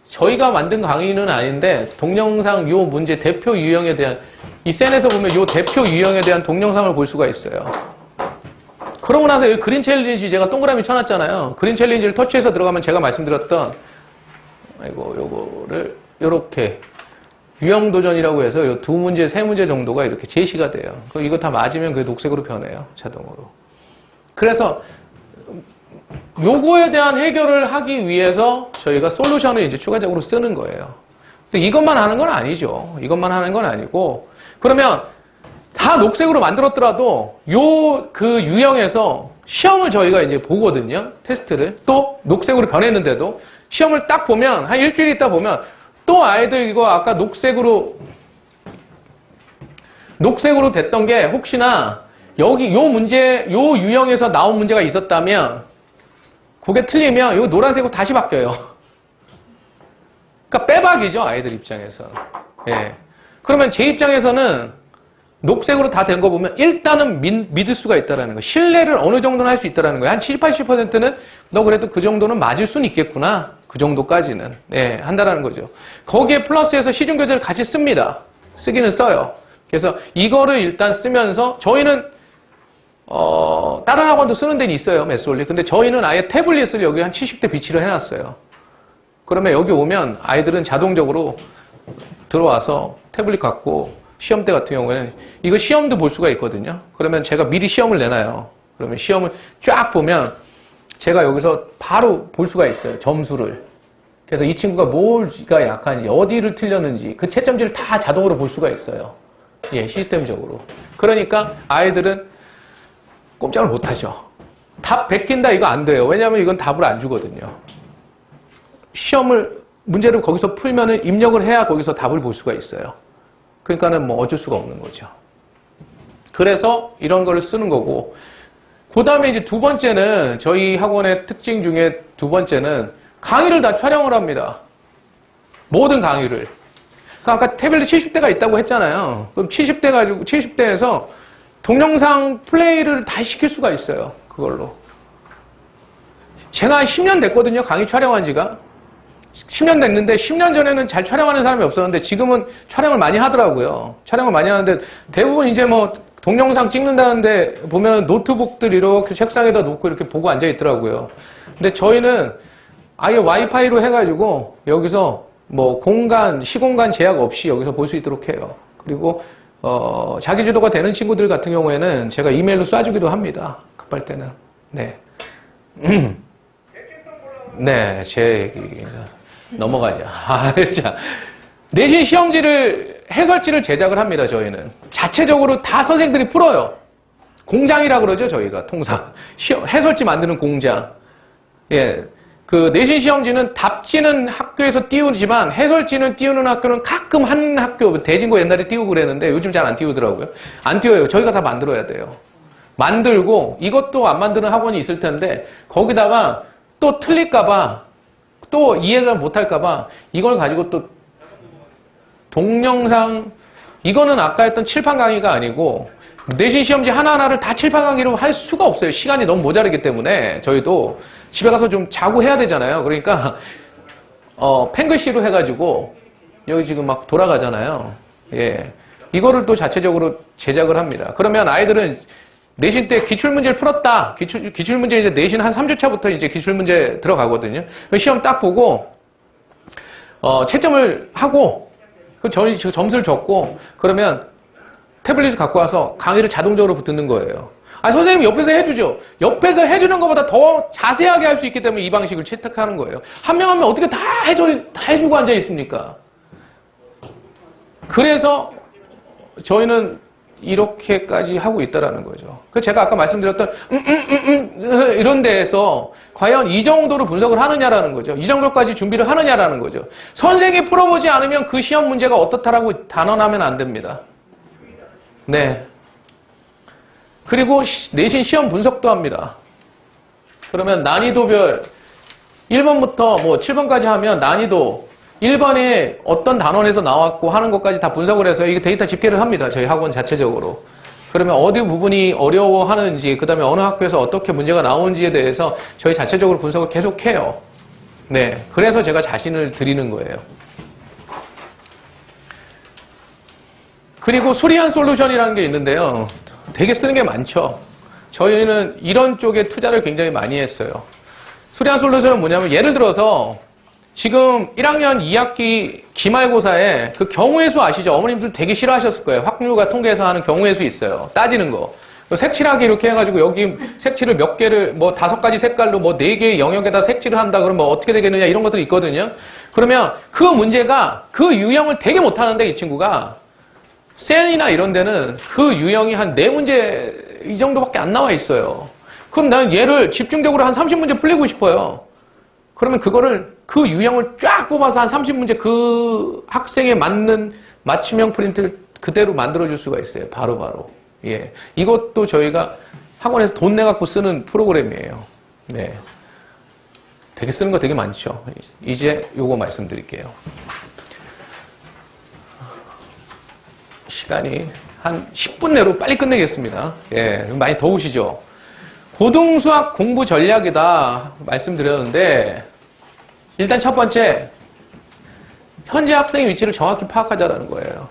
저희가 만든 강의는 아닌데 동영상 요 문제 대표 유형에 대한 이 센에서 보면 요 대표 유형에 대한 동영상을 볼 수가 있어요. 그러고 나서 여기 그린 챌린지 제가 동그라미 쳐놨잖아요. 그린 챌린지를 터치해서 들어가면 제가 말씀드렸던 요거를 요렇게 유형 도전이라고 해서 요 2문제, 3문제 정도가 이렇게 제시가 돼요. 그럼 이거 다 맞으면 그게 녹색으로 변해요. 자동으로. 그래서 요거에 대한 해결을 하기 위해서 저희가 솔루션을 이제 추가적으로 쓰는 거예요. 근데 이것만 하는 건 아니죠. 이것만 하는 건 아니고 그러면 다 녹색으로 만들었더라도 그 유형에서 시험을 저희가 이제 보거든요. 테스트를. 또 녹색으로 변했는데도 시험을 딱 보면 한 일주일 있다 보면 또 아이들 이거 아까 녹색으로 됐던 게 혹시나 여기 요 유형에서 나온 문제가 있었다면 그게 틀리면 요 노란색으로 다시 바뀌어요. 그러니까 빼박이죠. 아이들 입장에서. 예. 그러면 제 입장에서는 녹색으로 다 된 거 보면 일단은 믿을 수가 있다라는 거. 신뢰를 어느 정도는 할 수 있다라는 거예요. 한 70, 80%는 너 그래도 그 정도는 맞을 수는 있겠구나. 그 정도까지는. 예, 한다라는 거죠. 거기에 플러스해서 시중교재를 같이 씁니다. 쓰기는 써요. 그래서 이거를 일단 쓰면서 저희는 다른 학원도 쓰는 데는 있어요. 매스올리. 근데 저희는 아예 태블릿을 여기 한 70대 비치를 해놨어요. 그러면 여기 오면 아이들은 자동적으로 들어와서 태블릿 갖고 시험 때 같은 경우에는 이거 시험도 볼 수가 있거든요. 그러면 제가 미리 시험을 내놔요. 그러면 시험을 쫙 보면 제가 여기서 바로 볼 수가 있어요. 점수를. 그래서 이 친구가 뭐가 약한지 어디를 틀렸는지 그 채점지를 다 자동으로 볼 수가 있어요. 예, 시스템적으로. 그러니까 아이들은 꼼짝을 못하죠. 답 베낀다 이거 안 돼요. 왜냐하면 이건 답을 안 주거든요. 문제를 거기서 풀면은 입력을 해야 거기서 답을 볼 수가 있어요. 그러니까는 뭐 어쩔 수가 없는 거죠. 그래서 이런 거를 쓰는 거고, 그 다음에 이제 2번째는 저희 학원의 특징 중에 2번째는 강의를 다 촬영을 합니다. 모든 강의를. 그러니까 아까 태블릿 70대가 있다고 했잖아요. 그럼 70대에서 동영상 플레이를 다 시킬 수가 있어요. 그걸로. 제가 한 10년 됐거든요. 강의 촬영한 지가. 10년 됐는데 10년 전에는 잘 촬영하는 사람이 없었는데 지금은 촬영을 많이 하더라고요. 촬영을 많이 하는데 대부분 이제 뭐 동영상 찍는다는데 보면 노트북들 이렇게 책상에다 놓고 이렇게 보고 앉아 있더라고요. 근데 저희는 아예 와이파이로 해가지고 여기서 뭐 시공간 제약 없이 여기서 볼 수 있도록 해요. 그리고 자기주도가 되는 친구들 같은 경우에는 제가 이메일로 쏴주기도 합니다. 급할 때는. 네. 네, 제 얘기 넘어가자. 자, 내신 해설지를 제작을 합니다. 저희는 자체적으로 다 선생들이 풀어요. 공장이라 그러죠. 저희가 통상 해설지 만드는 공장. 예, 그 내신 시험지는 답지는 학교에서 띄우지만 해설지는 띄우는 학교는 가끔 한 학교 대진고 옛날에 띄우고 그랬는데 요즘 잘 안 띄우더라고요. 안 띄워요. 저희가 다 만들어야 돼요. 만들고 이것도 안 만드는 학원이 있을 텐데 거기다가 또 틀릴까봐 또 이해를 못할까봐 이걸 가지고 또 동영상 이거는 아까 했던 칠판 강의가 아니고 내신 시험지 하나하나를 다 칠판 강의로 할 수가 없어요. 시간이 너무 모자르기 때문에 저희도 집에 가서 좀 자고 해야 되잖아요. 그러니까 펜글씨로 해가지고 여기 지금 막 돌아가잖아요. 예, 이거를 또 자체적으로 제작을 합니다. 그러면 아이들은 내신 때 기출문제를 풀었다. 기출문제 이제 내신 한 3주차부터 이제 기출문제 들어가거든요. 시험 딱 보고, 채점을 하고, 저희 점수를 적고, 그러면 태블릿을 갖고 와서 강의를 자동적으로 붙는 거예요. 아, 선생님 옆에서 해주죠. 옆에서 해주는 것보다 더 자세하게 할 수 있기 때문에 이 방식을 채택하는 거예요. 한 명 한 명 어떻게 다 해주고 앉아 있습니까? 그래서 저희는 이렇게까지 하고 있다라는 거죠. 그 제가 아까 말씀드렸던 이런 데에서 과연 이 정도로 분석을 하느냐라는 거죠. 이 정도까지 준비를 하느냐라는 거죠. 선생이 풀어보지 않으면 그 시험 문제가 어떻다라고 단언하면 안 됩니다. 네. 그리고 내신 시험 분석도 합니다. 그러면 난이도별 1번부터 뭐 7번까지 하면 난이도 1번에 어떤 단원에서 나왔고 하는 것까지 다 분석을 해서 이게 데이터 집계를 합니다. 저희 학원 자체적으로. 그러면 어디 부분이 어려워하는지, 그 다음에 어느 학교에서 어떻게 문제가 나오는지에 대해서 저희 자체적으로 분석을 계속해요. 네. 그래서 제가 자신을 드리는 거예요. 그리고 수리한 솔루션이라는 게 있는데요. 되게 쓰는 게 많죠. 저희는 이런 쪽에 투자를 굉장히 많이 했어요. 수리한 솔루션은 뭐냐면 예를 들어서 지금 1학년 2학기 기말고사에 그 경우의 수 아시죠? 어머님들 되게 싫어하셨을 거예요. 확률과 통계에서 하는 경우의 수 있어요. 따지는 거. 색칠하기 이렇게 해가지고 여기 색칠을 몇 개를 뭐 5가지 색깔로 뭐 4개의 영역에다 색칠을 한다 그러면 어떻게 되겠느냐 이런 것들이 있거든요. 그러면 그 문제가 그 유형을 되게 못하는데 이 친구가 셀이나 이런 데는 그 유형이 한 4문제 이 정도밖에 안 나와 있어요. 그럼 나는 얘를 집중적으로 한 30문제 풀리고 싶어요. 그러면 그거를 그 유형을 쫙 뽑아서 한 30문제 그 학생에 맞는 맞춤형 프린트를 그대로 만들어줄 수가 있어요. 바로바로. 예. 이것도 저희가 학원에서 돈 내갖고 쓰는 프로그램이에요. 네. 되게 쓰는 거 되게 많죠. 이제 요거 말씀드릴게요. 시간이 한 10분 내로 빨리 끝내겠습니다. 예. 많이 더우시죠? 고등수학 공부 전략이다 말씀드렸는데 일단 첫 번째 현재 학생의 위치를 정확히 파악하자라는 거예요.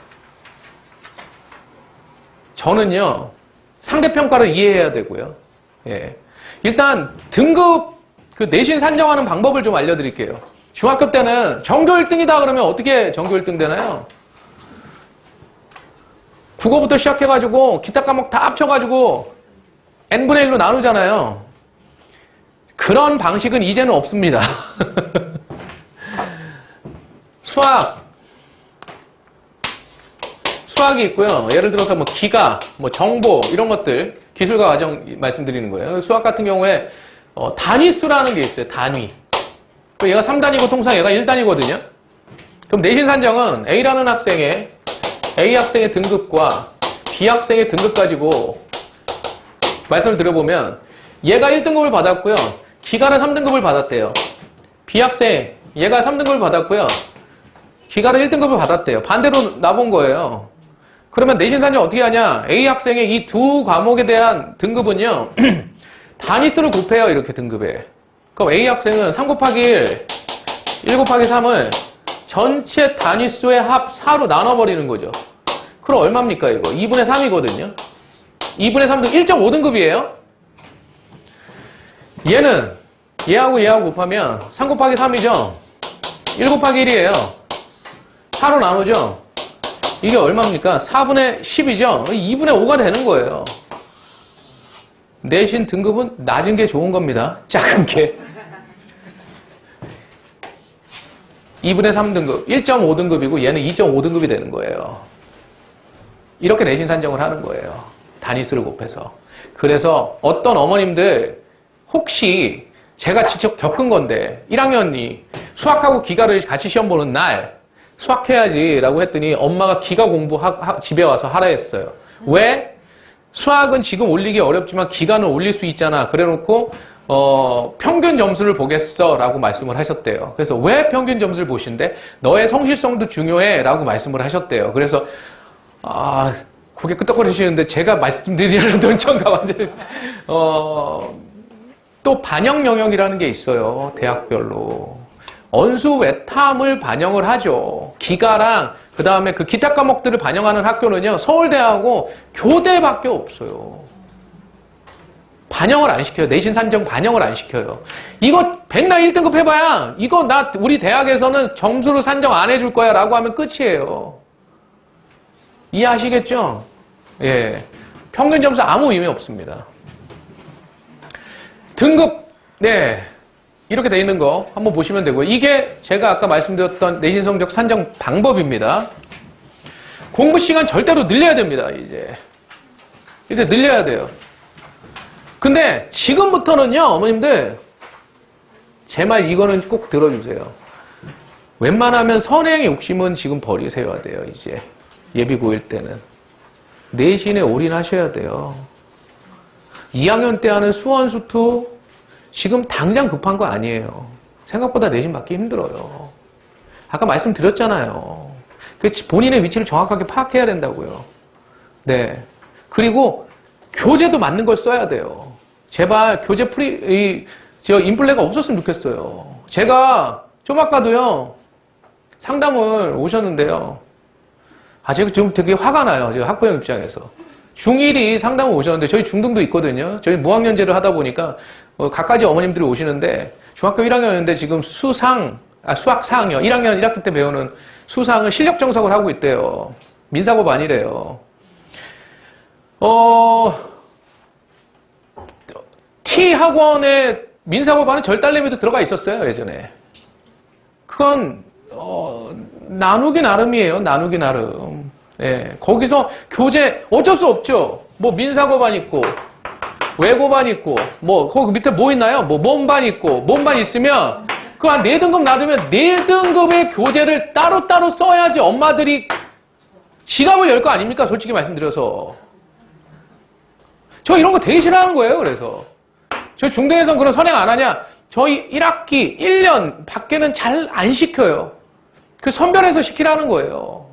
저는요 상대평가를 이해해야 되고요. 예. 일단 등급 그 내신 산정하는 방법을 좀 알려드릴게요. 중학교 때는 전교 1등이다 그러면 어떻게 전교 1등 되나요? 국어부터 시작해가지고 기타 과목 다 합쳐가지고 n분의 1로 나누잖아요. 그런 방식은 이제는 없습니다. 수학이 있고요. 예를 들어서 뭐 기가, 뭐 정보 이런 것들 기술과 과정 말씀드리는 거예요. 수학 같은 경우에 단위수라는 게 있어요. 단위. 얘가 3단위고 통상 얘가 1단위거든요. 그럼 내신 산정은 A라는 학생의 A 학생의 등급과 B 학생의 등급 가지고 말씀을 드려보면 얘가 1등급을 받았고요. 기가는 3등급을 받았대요. B 학생 얘가 3등급을 받았고요. 기가는 1등급을 받았대요. 반대로 나본 거예요. 그러면 내신 산정 어떻게 하냐? A 학생의 이 두 과목에 대한 등급은요. 단위수를 곱해요. 이렇게 등급에. 그럼 A 학생은 3 곱하기 1 곱하기 3을 전체 단위수의 합 4로 나눠버리는 거죠. 그럼 얼마입니까 이거? 2분의 3이거든요. 2분의 3도 1.5등급이에요. 얘는 얘하고 곱하면 3 곱하기 3이죠. 1 곱하기 1이에요. 4로 나누죠. 이게 얼마입니까? 4분의 10이죠. 2분의 5가 되는 거예요. 내신 등급은 낮은 게 좋은 겁니다. 작은 게. 2분의 3등급, 1.5등급이고 얘는 2.5등급이 되는 거예요. 이렇게 내신 산정을 하는 거예요. 단위수를 곱해서. 그래서 어떤 어머님들 혹시 제가 직접 겪은 건데 1학년이 수학하고 기가를 같이 시험 보는 날 수학해야지 라고 했더니 엄마가 기가 공부 집에 와서 하라 했어요. 왜? 수학은 지금 올리기 어렵지만 기가는 올릴 수 있잖아. 그래놓고 평균 점수를 보겠어 라고 말씀을 하셨대요. 그래서 왜 평균 점수를 보신대? 너의 성실성도 중요해 라고 말씀을 하셨대요. 그래서 고개 끄덕거리시는데 제가 말씀드리는 논점과 완전히 또 반영 영역이라는 게 있어요. 대학별로. 언수 외탐을 반영을 하죠. 기가랑 그 다음에 그 기타 과목들을 반영하는 학교는요. 서울대하고 교대밖에 없어요. 반영을 안 시켜요. 내신 산정 반영을 안 시켜요. 이거 백날 1등급 해봐야 이거 우리 대학에서는 점수를 산정 안 해줄 거야 라고 하면 끝이에요. 이해하시겠죠? 예. 평균 점수 아무 의미 없습니다. 등급, 네. 이렇게 돼 있는 거 한번 보시면 되고요. 이게 제가 아까 말씀드렸던 내신 성적 산정 방법입니다. 공부 시간 절대로 늘려야 됩니다, 이제. 이제 늘려야 돼요. 근데 지금부터는요, 어머님들, 제 말 이거는 꼭 들어주세요. 웬만하면 선행 욕심은 지금 버리셔야 돼요, 이제. 예비 고1 때는. 내신에 올인하셔야 돼요. 2학년 때 하는 수원, 수투, 지금 당장 급한 거 아니에요. 생각보다 내신 받기 힘들어요. 아까 말씀드렸잖아요. 본인의 위치를 정확하게 파악해야 된다고요. 네. 그리고 교재도 맞는 걸 써야 돼요. 제발 교재 인플레가 없었으면 좋겠어요. 제가 좀 아까도요, 상담을 오셨는데요. 제가 지금 되게 화가 나요. 제가 학부형 입장에서. 중1이 상담을 오셨는데, 저희 중등도 있거든요. 저희 무학년제를 하다 보니까, 각가지 어머님들이 오시는데, 중학교 1학년인데 지금 수학 4학년, 1학년 1학기 때 배우는 수상을 실력 정석을 하고 있대요. 민사고가 아니래요. T 학원에 민사고반은 절달내미도 들어가 있었어요, 예전에. 그건, 나누기 나름이에요, 나누기 나름. 예, 거기서 교재, 어쩔 수 없죠. 뭐, 민사고반 있고, 외고반 있고, 뭐, 거기 밑에 뭐 있나요? 뭐, 몸반 있고, 몸반 있으면, 그 한 4등급 놔두면 4등급의 교재를 따로따로 써야지 엄마들이 지갑을 열 거 아닙니까? 솔직히 말씀드려서. 저 이런 거 되게 싫어하는 거예요, 그래서. 저희 중등에서는 그런 선행 안 하냐? 저희 1학기, 1년 밖에는 잘 안 시켜요. 그 선별해서 시키라는 거예요.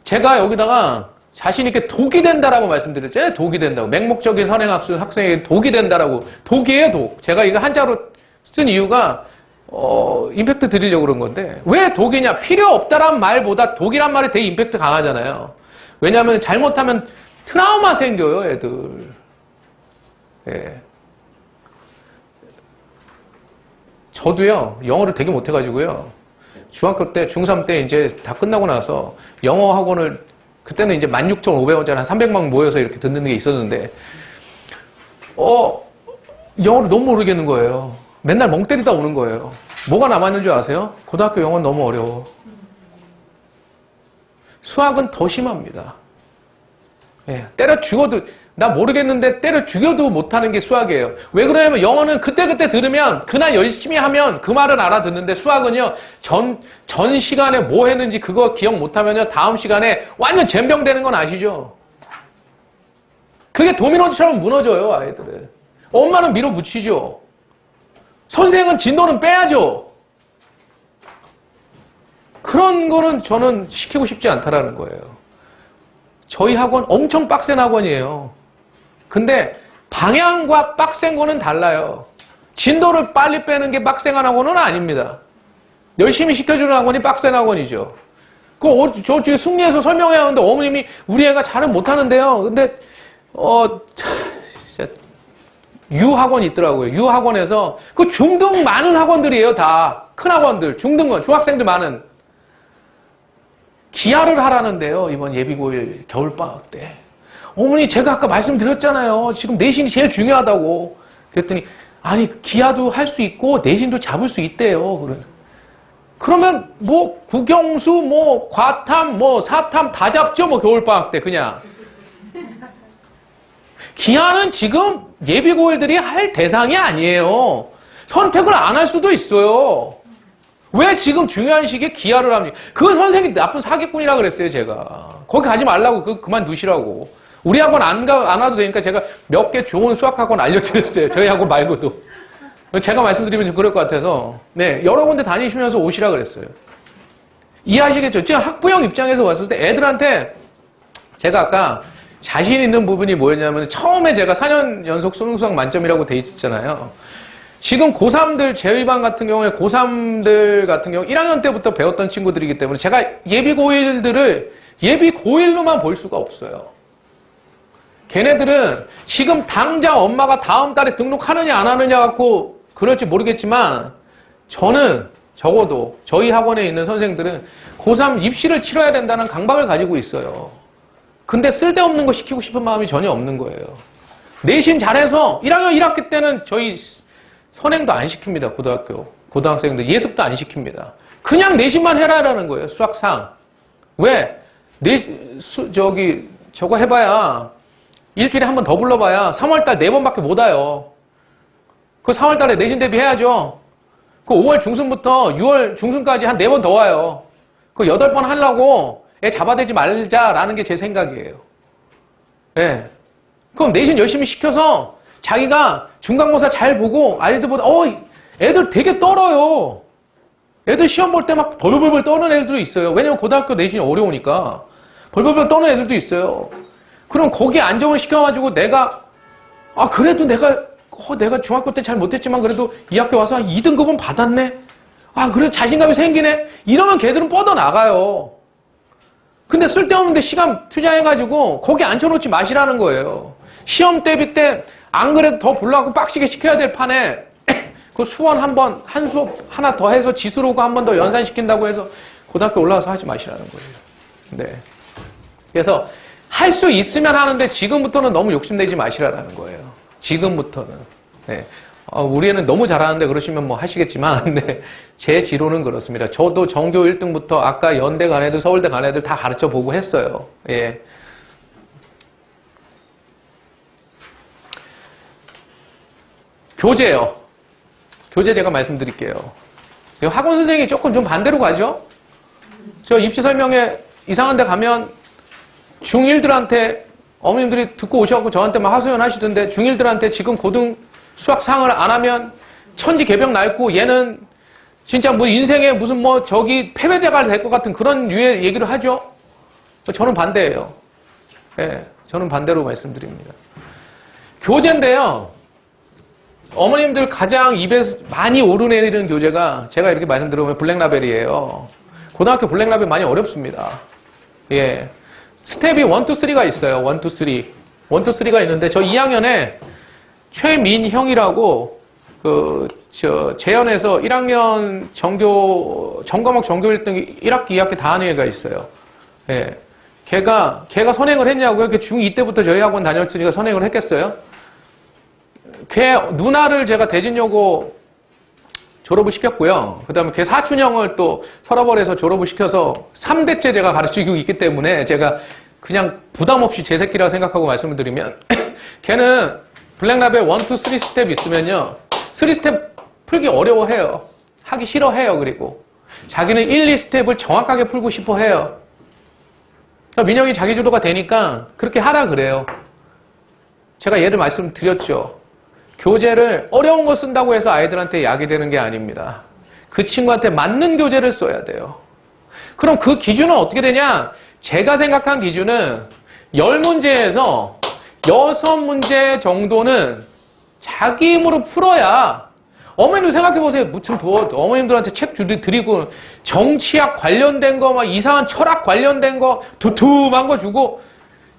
제가 여기다가 자신있게 독이 된다라고 말씀드렸잖아요. 독이 된다고. 맹목적인 선행학습 학생에게 독이 된다라고. 독이에요, 독. 제가 이거 한자로 쓴 이유가, 임팩트 드리려고 그런 건데. 왜 독이냐? 필요 없다란 말보다 독이란 말이 되게 임팩트 강하잖아요. 왜냐하면 잘못하면 트라우마 생겨요, 애들. 예. 저도요, 영어를 되게 못해가지고요. 중학교 때, 중3 때 이제 다 끝나고 나서 영어 학원을, 그때는 이제 16,500원짜리 한 300만 모여서 이렇게 듣는 게 있었는데, 영어를 너무 모르겠는 거예요. 맨날 멍 때리다 오는 거예요. 뭐가 남았는 줄 아세요? 고등학교 영어는 너무 어려워. 수학은 더 심합니다. 예, 때려 죽어도, 나 모르겠는데 때려 죽여도 못하는 게 수학이에요. 왜 그러냐면 영어는 그때그때 들으면 그날 열심히 하면 그 말을 알아듣는데 수학은요, 전 시간에 뭐 했는지 그거 기억 못하면요, 다음 시간에 완전 젬병되는 건 아시죠? 그게 도미노처럼 무너져요, 아이들은. 엄마는 밀어붙이죠. 선생은 진도는 빼야죠. 그런 거는 저는 시키고 싶지 않다라는 거예요. 저희 학원 엄청 빡센 학원이에요. 근데 방향과 빡센 거는 달라요. 진도를 빨리 빼는 게 빡센 학원은 아닙니다. 열심히 시켜주는 학원이 빡센 학원이죠. 저쪽에 승리해서 설명해야 하는데 어머님이 우리 애가 잘은 못하는데요. 근데 진짜 유학원이 있더라고요. 유학원에서 그 중등 많은 학원들이에요. 다 큰 학원들, 중등원, 중학생들 많은. 기하를 하라는데요. 이번 예비고1 겨울방학 때. 어머니 제가 아까 말씀드렸잖아요. 지금 내신이 제일 중요하다고. 그랬더니 아니 기하도 할 수 있고 내신도 잡을 수 있대요. 그러면 뭐 국영수, 뭐 과탐, 뭐 사탐 다 잡죠. 뭐 겨울방학 때 그냥. 기하는 지금 예비고1들이 할 대상이 아니에요. 선택을 안 할 수도 있어요. 왜 지금 중요한 시기에 기하를 합니까? 그건 선생님이 나쁜 사기꾼이라 그랬어요, 제가. 거기 가지 말라고, 그만두시라고. 우리 학원 안 와도 되니까 제가 몇 개 좋은 수학학원 알려드렸어요. 저희 학원 말고도. 제가 말씀드리면 좀 그럴 것 같아서. 네, 여러 군데 다니시면서 오시라 그랬어요. 이해하시겠죠? 지금 학부형 입장에서 봤을 때 애들한테 제가 아까 자신 있는 부분이 뭐였냐면 처음에 제가 4년 연속 수능수학 만점이라고 돼 있었잖아요. 지금 고3들, 제위반 같은 경우에 고3들 같은 경우 1학년 때부터 배웠던 친구들이기 때문에 제가 예비 고1들을 예비 고1로만 볼 수가 없어요. 걔네들은 지금 당장 엄마가 다음 달에 등록하느냐 안 하느냐 갖고 그럴지 모르겠지만 저는 적어도 저희 학원에 있는 선생들은 고3 입시를 치러야 된다는 강박을 가지고 있어요. 근데 쓸데없는 거 시키고 싶은 마음이 전혀 없는 거예요. 내신 잘해서 1학년 1학기 때는 저희 선행도 안 시킵니다. 고등학생들 예습도 안 시킵니다. 그냥 내신만 해라라는 거예요. 수학상. 왜? 저거 해봐야 일주일에 한 번 더 불러봐야 3월달 4번밖에 못 와요. 그 3월달에 내신 대비해야죠. 그 5월 중순부터 6월 중순까지 한 4번 더 와요. 그 8번 하려고 애 잡아대지 말자라는 게 제 생각이에요. 예. 그럼 내신 열심히 시켜서 자기가 중간고사 잘 보고 아이들보다 애들 되게 떨어요. 애들 시험 볼 때 막 벌벌벌 떠는 애들도 있어요. 왜냐면 고등학교 내신이 어려우니까 벌벌벌 떠는 애들도 있어요. 그럼 거기에 안정을 시켜가지고 그래도 내가 중학교 때 잘 못했지만 그래도 이 학교 와서 2등급은 받았네. 그래도 자신감이 생기네. 이러면 걔들은 뻗어나가요. 근데 쓸데없는데 시간 투자해가지고 거기 앉혀놓지 마시라는 거예요. 시험 대비 때 안 그래도 더 보려고 빡시게 시켜야 될 판에 그 수원 한 수업 하나 더 해서 지수로고 한 번 더 연산시킨다고 해서 고등학교 올라와서 하지 마시라는 거예요. 네. 그래서 할 수 있으면 하는데 지금부터는 너무 욕심내지 마시라는 거예요. 지금부터는. 네. 우리 애는 너무 잘하는데 그러시면 뭐 하시겠지만, 네. 제 지로는 그렇습니다. 저도 전교 1등부터 아까 연대 간 애들, 서울대 간 애들 다 가르쳐 보고 했어요. 예. 교재요. 교재 제가 말씀드릴게요. 학원 선생님이 조금 좀 반대로 가죠? 저 입시 설명회 이상한 데 가면 중1들한테 어머님들이 듣고 오셔갖고 저한테 막 하소연 하시던데 중1들한테 지금 고등 수학상을 안 하면 천지개벽 낡고 얘는 진짜 뭐 인생에 무슨 패배자가 될 것 같은 그런 류의 얘기를 하죠? 저는 반대예요. 예, 저는 반대로 말씀드립니다. 교재인데요. 어머님들 가장 입에 많이 오르내리는 교재가 제가 이렇게 말씀드리면 블랙라벨이에요. 고등학교 블랙라벨 많이 어렵습니다. 예. 스텝이 1, 2, 3가 있어요. 1, 2, 3. 1, 2, 3가 있는데 저 2학년에 최민형이라고 재연에서 1학년 전과목 전교 1등 1학기, 2학기 다 하는 애가 있어요. 예. 걔가 선행을 했냐고요? 걔 중2 때부터 저희 학원 다녔으니까 선행을 했겠어요? 걔 누나를 제가 대진여고 졸업을 시켰고요. 그 다음에 걔 사촌형을 또 서러벌에서 졸업을 시켜서 3대째 제가 가르치고 있기 때문에 제가 그냥 부담 없이 제 새끼라고 생각하고 말씀을 드리면 걔는 블랙라벨 1, 2, 3 스텝 있으면요. 3스텝 풀기 어려워해요. 하기 싫어해요. 그리고 자기는 1, 2스텝을 정확하게 풀고 싶어해요. 민영이 자기주도가 되니까 그렇게 하라 그래요. 제가 예를 말씀드렸죠. 교재를 어려운 거 쓴다고 해서 아이들한테 약이 되는 게 아닙니다. 그 친구한테 맞는 교재를 써야 돼요. 그럼 그 기준은 어떻게 되냐? 제가 생각한 기준은 10문제에서 6문제 정도는 자기 힘으로 풀어야 어머님도 생각해보세요. 무슨 어머님들한테 책 드리고 정치학 관련된 거 막 이상한 철학 관련된 거 두툼한 거 주고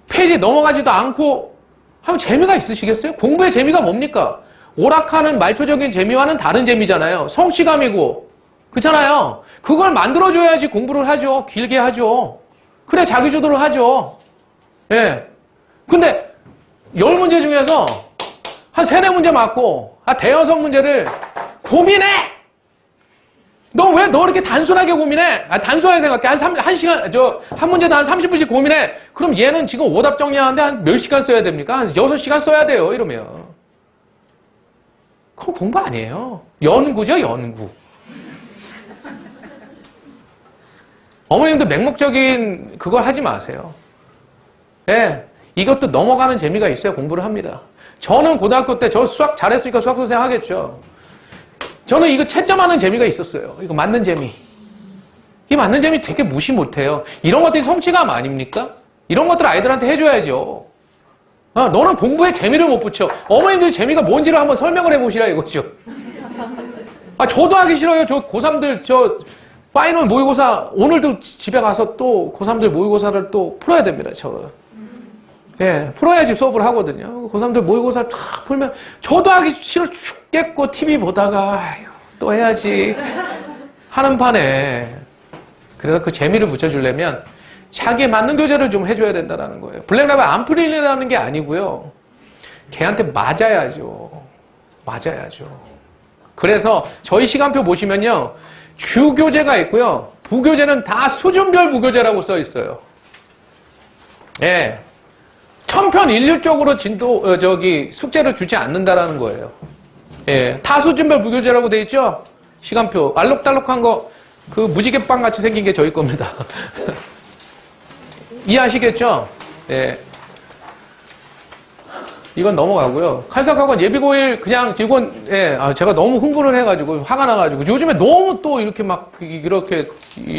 페이지 넘어가지도 않고 하면 재미가 있으시겠어요? 공부의 재미가 뭡니까? 오락하는 말초적인 재미와는 다른 재미잖아요. 성취감이고. 그렇잖아요. 그걸 만들어줘야지 공부를 하죠. 길게 하죠. 그래 자기주도를 하죠. 예. 근데 10문제 중에서 한 3, 4문제 맞고 대여섯 문제를 고민해! 너 이렇게 단순하게 고민해? 단순하게 생각해. 한 문제도 한 30분씩 고민해. 그럼 얘는 지금 오답 정리하는데 한 몇 시간 써야 됩니까? 한 6시간 써야 돼요. 이러면. 그건 공부 아니에요. 연구죠, 연구. 어머님도 맹목적인 그걸 하지 마세요. 예. 이것도 넘어가는 재미가 있어야 공부를 합니다. 저는 고등학교 때 저 수학 잘했으니까 수학 선생 하겠죠. 저는 이거 채점하는 재미가 있었어요. 이거 맞는 재미. 이 맞는 재미 되게 무시 못해요. 이런 것들이 성취감 아닙니까? 이런 것들 아이들한테 해줘야죠. 너는 공부에 재미를 못 붙여. 어머님들 재미가 뭔지를 한번 설명을 해보시라 이거죠. 저도 하기 싫어요. 저 고3들 파이널 모의고사 오늘도 집에 가서 또 고3들 모의고사를 또 풀어야 됩니다. 예, 풀어야지 수업을 하거든요. 고3들 모의고사 쫙 풀면 저도 하기 싫어 죽겠고 TV 보다가 또 해야지 하는 판에 그래서 그 재미를 붙여주려면 자기에 맞는 교재를 좀 해줘야 된다는 거예요. 블랙라벨 안 풀리려는 게 아니고요. 걔한테 맞아야죠. 맞아야죠. 그래서 저희 시간표 보시면요. 주교재가 있고요. 부교재는 다 수준별 부교재라고 써 있어요. 예. 천편일률적으로 숙제를 주지 않는다라는 거예요. 예. 다 수준별 부교재라고 돼 있죠? 시간표. 알록달록한 거, 그 무지개빵 같이 생긴 게 저희 겁니다. 이해하시겠죠? 예. 이건 넘어가고요. 칼삭학원 예비고일 그냥 직원, 예, 제가 너무 흥분을 해가지고, 화가 나가지고, 요즘에 너무 또 이렇게 막, 이렇게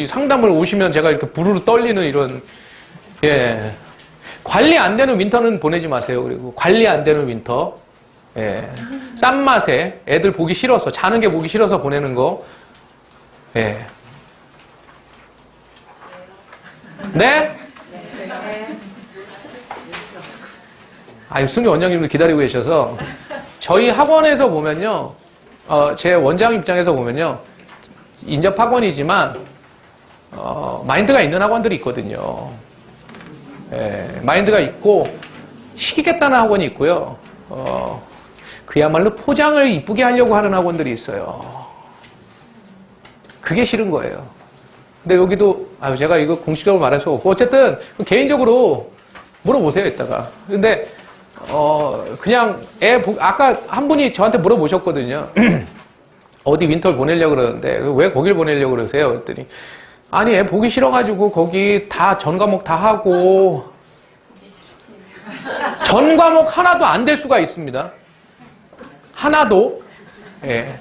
상담을 오시면 제가 이렇게 부르르 떨리는 이런, 예. 관리 안 되는 윈터는 보내지 마세요. 그리고 관리 안 되는 윈터. 예. 싼 맛에 애들 보기 싫어서, 자는 게 보기 싫어서 보내는 거. 예. 네? 승리 원장님을 기다리고 계셔서 저희 학원에서 보면요, 제 원장 입장에서 보면요, 인접 학원이지만 마인드가 있는 학원들이 있거든요. 예, 마인드가 있고 시키겠다는 학원이 있고요. 그야말로 포장을 이쁘게 하려고 하는 학원들이 있어요. 그게 싫은 거예요. 근데 여기도 제가 이거 공식적으로 말할 수 없고 어쨌든 개인적으로 물어보세요 이따가. 근데 그냥 아까 한 분이 저한테 물어보셨거든요. 어디 윈터를 보내려고 그러는데 왜 거길 보내려고 그러세요? 그랬더니 아니 애 보기 싫어가지고 거기 다 전 과목 다 하고 전 과목 하나도 안 될 수가 있습니다. 하나도. 예.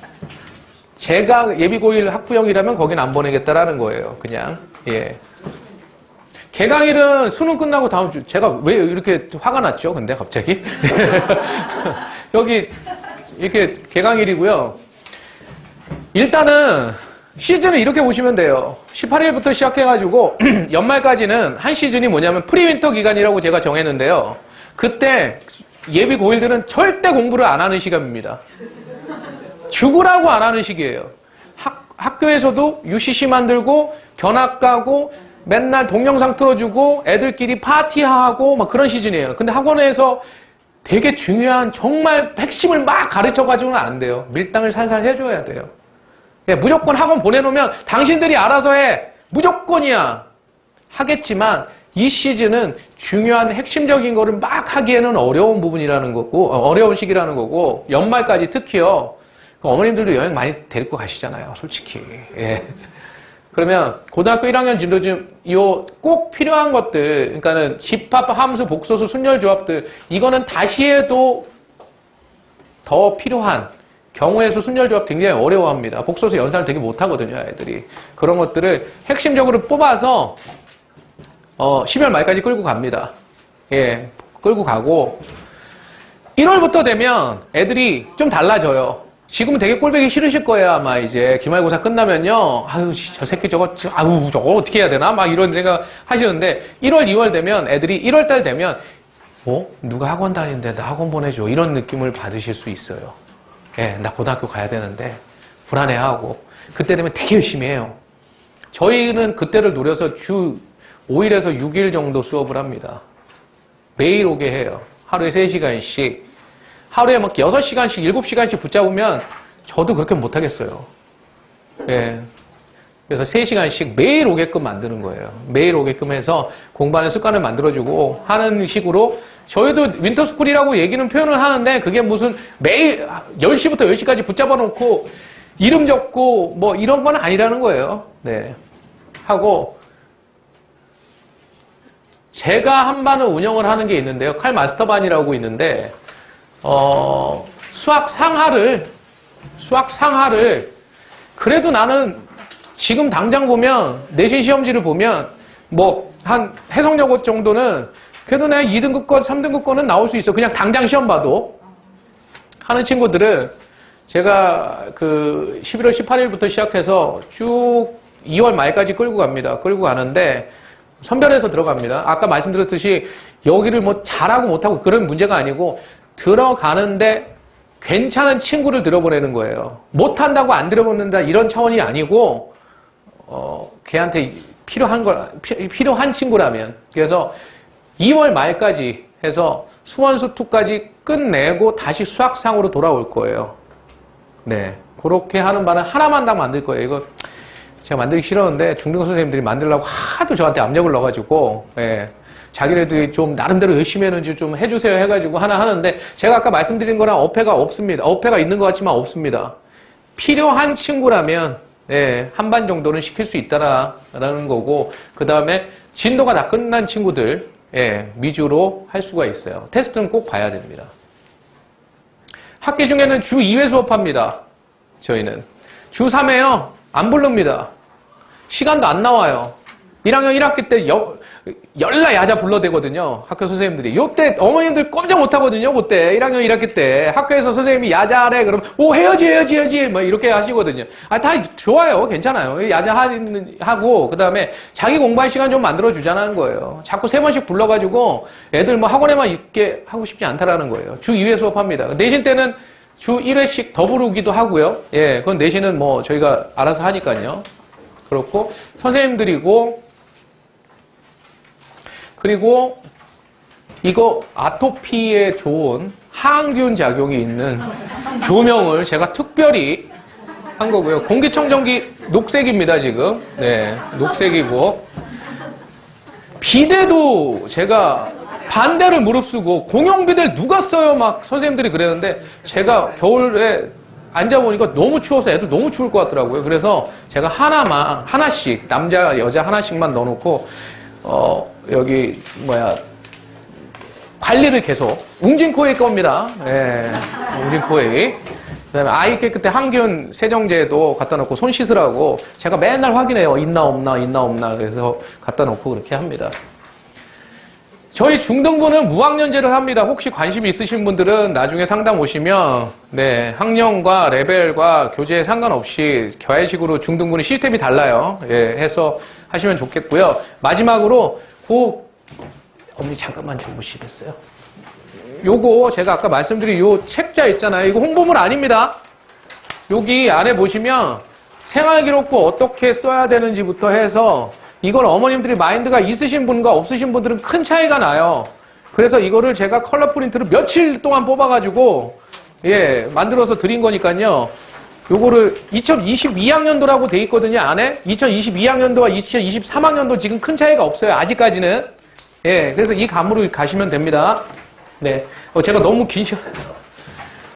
제가 예비고일 학부형이라면 거긴 안 보내겠다라는 거예요. 그냥. 예. 개강일은 수능 끝나고 다음 주, 제가 왜 이렇게 화가 났죠? 근데 갑자기? 여기, 이렇게 개강일이고요. 일단은 시즌을 이렇게 보시면 돼요. 18일부터 시작해가지고 연말까지는 한 시즌이 뭐냐면 프리윈터 기간이라고 제가 정했는데요. 그때 예비 고일들은 절대 공부를 안 하는 시간입니다. 죽으라고 안 하는 시기예요. 학교에서도 UCC 만들고 견학 가고 맨날 동영상 틀어주고 애들끼리 파티하고 막 그런 시즌이에요. 근데 학원에서 되게 중요한 정말 핵심을 막 가르쳐가지고는 안 돼요. 밀당을 살살 해줘야 돼요. 예, 무조건 학원 보내놓으면 당신들이 알아서 해. 무조건이야. 하겠지만 이 시즌은 중요한 핵심적인 거를 막 하기에는 어려운 부분이라는 거고, 어려운 시기라는 거고, 연말까지 특히요. 어머님들도 여행 많이 데리고 가시잖아요. 솔직히. 예. 그러면 고등학교 1학년 진로중 꼭 필요한 것들, 그러니까는 집합, 함수, 복소수, 순열 조합들, 이거는 다시 해도 더 필요한 경우의 수, 순열 조합 굉장히 어려워합니다. 복소수 연산을 되게 못하거든요, 애들이. 그런 것들을 핵심적으로 뽑아서 12월 말까지 끌고 갑니다. 예, 끌고 가고 1월부터 되면 애들이 좀 달라져요. 지금은 되게 꼴보기 싫으실 거예요, 아마 이제 기말고사 끝나면요. 아유, 저 새끼 저거 어떻게 해야 되나? 막 이런 생각 하시는데 1월, 2월 되면 애들이 1월 달 되면 누가 학원 다니는데 나 학원 보내줘. 이런 느낌을 받으실 수 있어요. 예, 나 고등학교 가야 되는데 불안해하고 그때 되면 되게 열심히 해요. 저희는 그때를 노려서 주 5일에서 6일 정도 수업을 합니다. 매일 오게 해요. 하루에 3시간씩. 하루에 막 6시간씩, 7시간씩 붙잡으면 저도 그렇게 못하겠어요. 예. 그래서 3시간씩 매일 오게끔 만드는 거예요. 매일 오게끔 해서 공부하는 습관을 만들어주고 하는 식으로 저희도 윈터스쿨이라고 얘기는 표현을 하는데 그게 무슨 매일 10시부터 10시까지 붙잡아 놓고 이름 적고 뭐 이런 건 아니라는 거예요. 네. 하고 제가 한 반을 운영을 하는 게 있는데요. 칼 마스터반이라고 있는데 수학 상하를 그래도 나는 지금 당장 보면 내신 시험지를 보면 뭐 한 해석여고 정도는 그래도 내가 2등급권, 3등급권은 나올 수 있어. 그냥 당장 시험 봐도 하는 친구들은 제가 그 11월 18일부터 시작해서 쭉 2월 말까지 끌고 갑니다. 끌고 가는데 선별해서 들어갑니다. 아까 말씀드렸듯이 여기를 뭐 잘하고 못하고 그런 문제가 아니고 들어가는데 괜찮은 친구를 들어보내는 거예요. 못한다고 안 들어보낸다 이런 차원이 아니고 걔한테 필요한 친구라면. 그래서 2월 말까지 해서 수원수2까지 끝내고 다시 수학상으로 돌아올 거예요. 네. 그렇게 하는 바는 하나만 다 만들 거예요. 이거 제가 만들기 싫었는데 중등고 선생님들이 만들려고 하도 저한테 압력을 넣어가지고, 예. 자기네들이 좀 나름대로 열심히 했는지 좀 해주세요 해가지고 하나 하는데 제가 아까 말씀드린 거랑 어폐가 없습니다. 어폐가 있는 것 같지만 없습니다. 필요한 친구라면 예, 한 반 정도는 시킬 수 있다라는 거고 그 다음에 진도가 다 끝난 친구들 예, 위주로 할 수가 있어요. 테스트는 꼭 봐야 됩니다. 학기 중에는 주 2회 수업합니다. 저희는. 주 3회요. 안 부릅니다. 시간도 안 나와요. 1학년 1학기 때 열나 야자 불러대거든요. 학교 선생님들이. 요때 어머님들 꼼짝 못 하거든요. 그때 1학년 1학기 때 학교에서 선생님이 야자하래 그러면 오 해야지 뭐 이렇게 하시거든요. 아, 다 좋아요. 괜찮아요. 야자하고 그다음에 자기 공부할 시간 좀 만들어 주자는 거예요. 자꾸 3번씩 불러가지고 애들 뭐 학원에만 있게 하고 싶지 않다라는 거예요. 주 2회 수업합니다. 내신 때는 주 1회씩 더 부르기도 하고요. 예, 그건 내신은 뭐 저희가 알아서 하니까요. 그렇고 선생님들이고 그리고 이거 아토피에 좋은 항균 작용이 있는 조명을 제가 특별히 한 거고요. 공기청정기 녹색입니다, 지금. 네, 녹색이고. 비데도 제가 반대를 무릅쓰고 공용비데를 누가 써요? 막 선생님들이 그랬는데 제가 겨울에 앉아보니까 너무 추워서 애들 너무 추울 것 같더라고요. 그래서 제가 하나씩, 남자, 여자 하나씩만 넣어놓고 여기 관리를 계속 웅진코웨이 겁니다. 예, 웅진코웨이. 그다음에 아이 깨끗해 항균 세정제도 갖다 놓고 손 씻으라고 제가 맨날 확인해요. 있나 없나 그래서 갖다 놓고 그렇게 합니다. 저희 중등부는 무학년제를 합니다. 혹시 관심이 있으신 분들은 나중에 상담 오시면 네, 학년과 레벨과 교재에 상관없이 교회식으로 중등부는 시스템이 달라요. 예, 해서 하시면 좋겠고요. 마지막으로 어머니 잠깐만 좀 보시겠어요? 요거 제가 아까 말씀드린 요 책자 있잖아요. 이거 홍보물 아닙니다. 여기 안에 보시면 생활기록부 어떻게 써야 되는지부터 해서 이걸 어머님들이 마인드가 있으신 분과 없으신 분들은 큰 차이가 나요. 그래서 이거를 제가 컬러 프린트를 며칠 동안 뽑아가지고 예 만들어서 드린 거니까요. 요거를 2022학년도라고 돼 있거든요. 안에 2022학년도와 2023학년도 지금 큰 차이가 없어요. 아직까지는. 예, 그래서 이 감으로 가시면 됩니다. 네, 제가 너무 긴 시간에서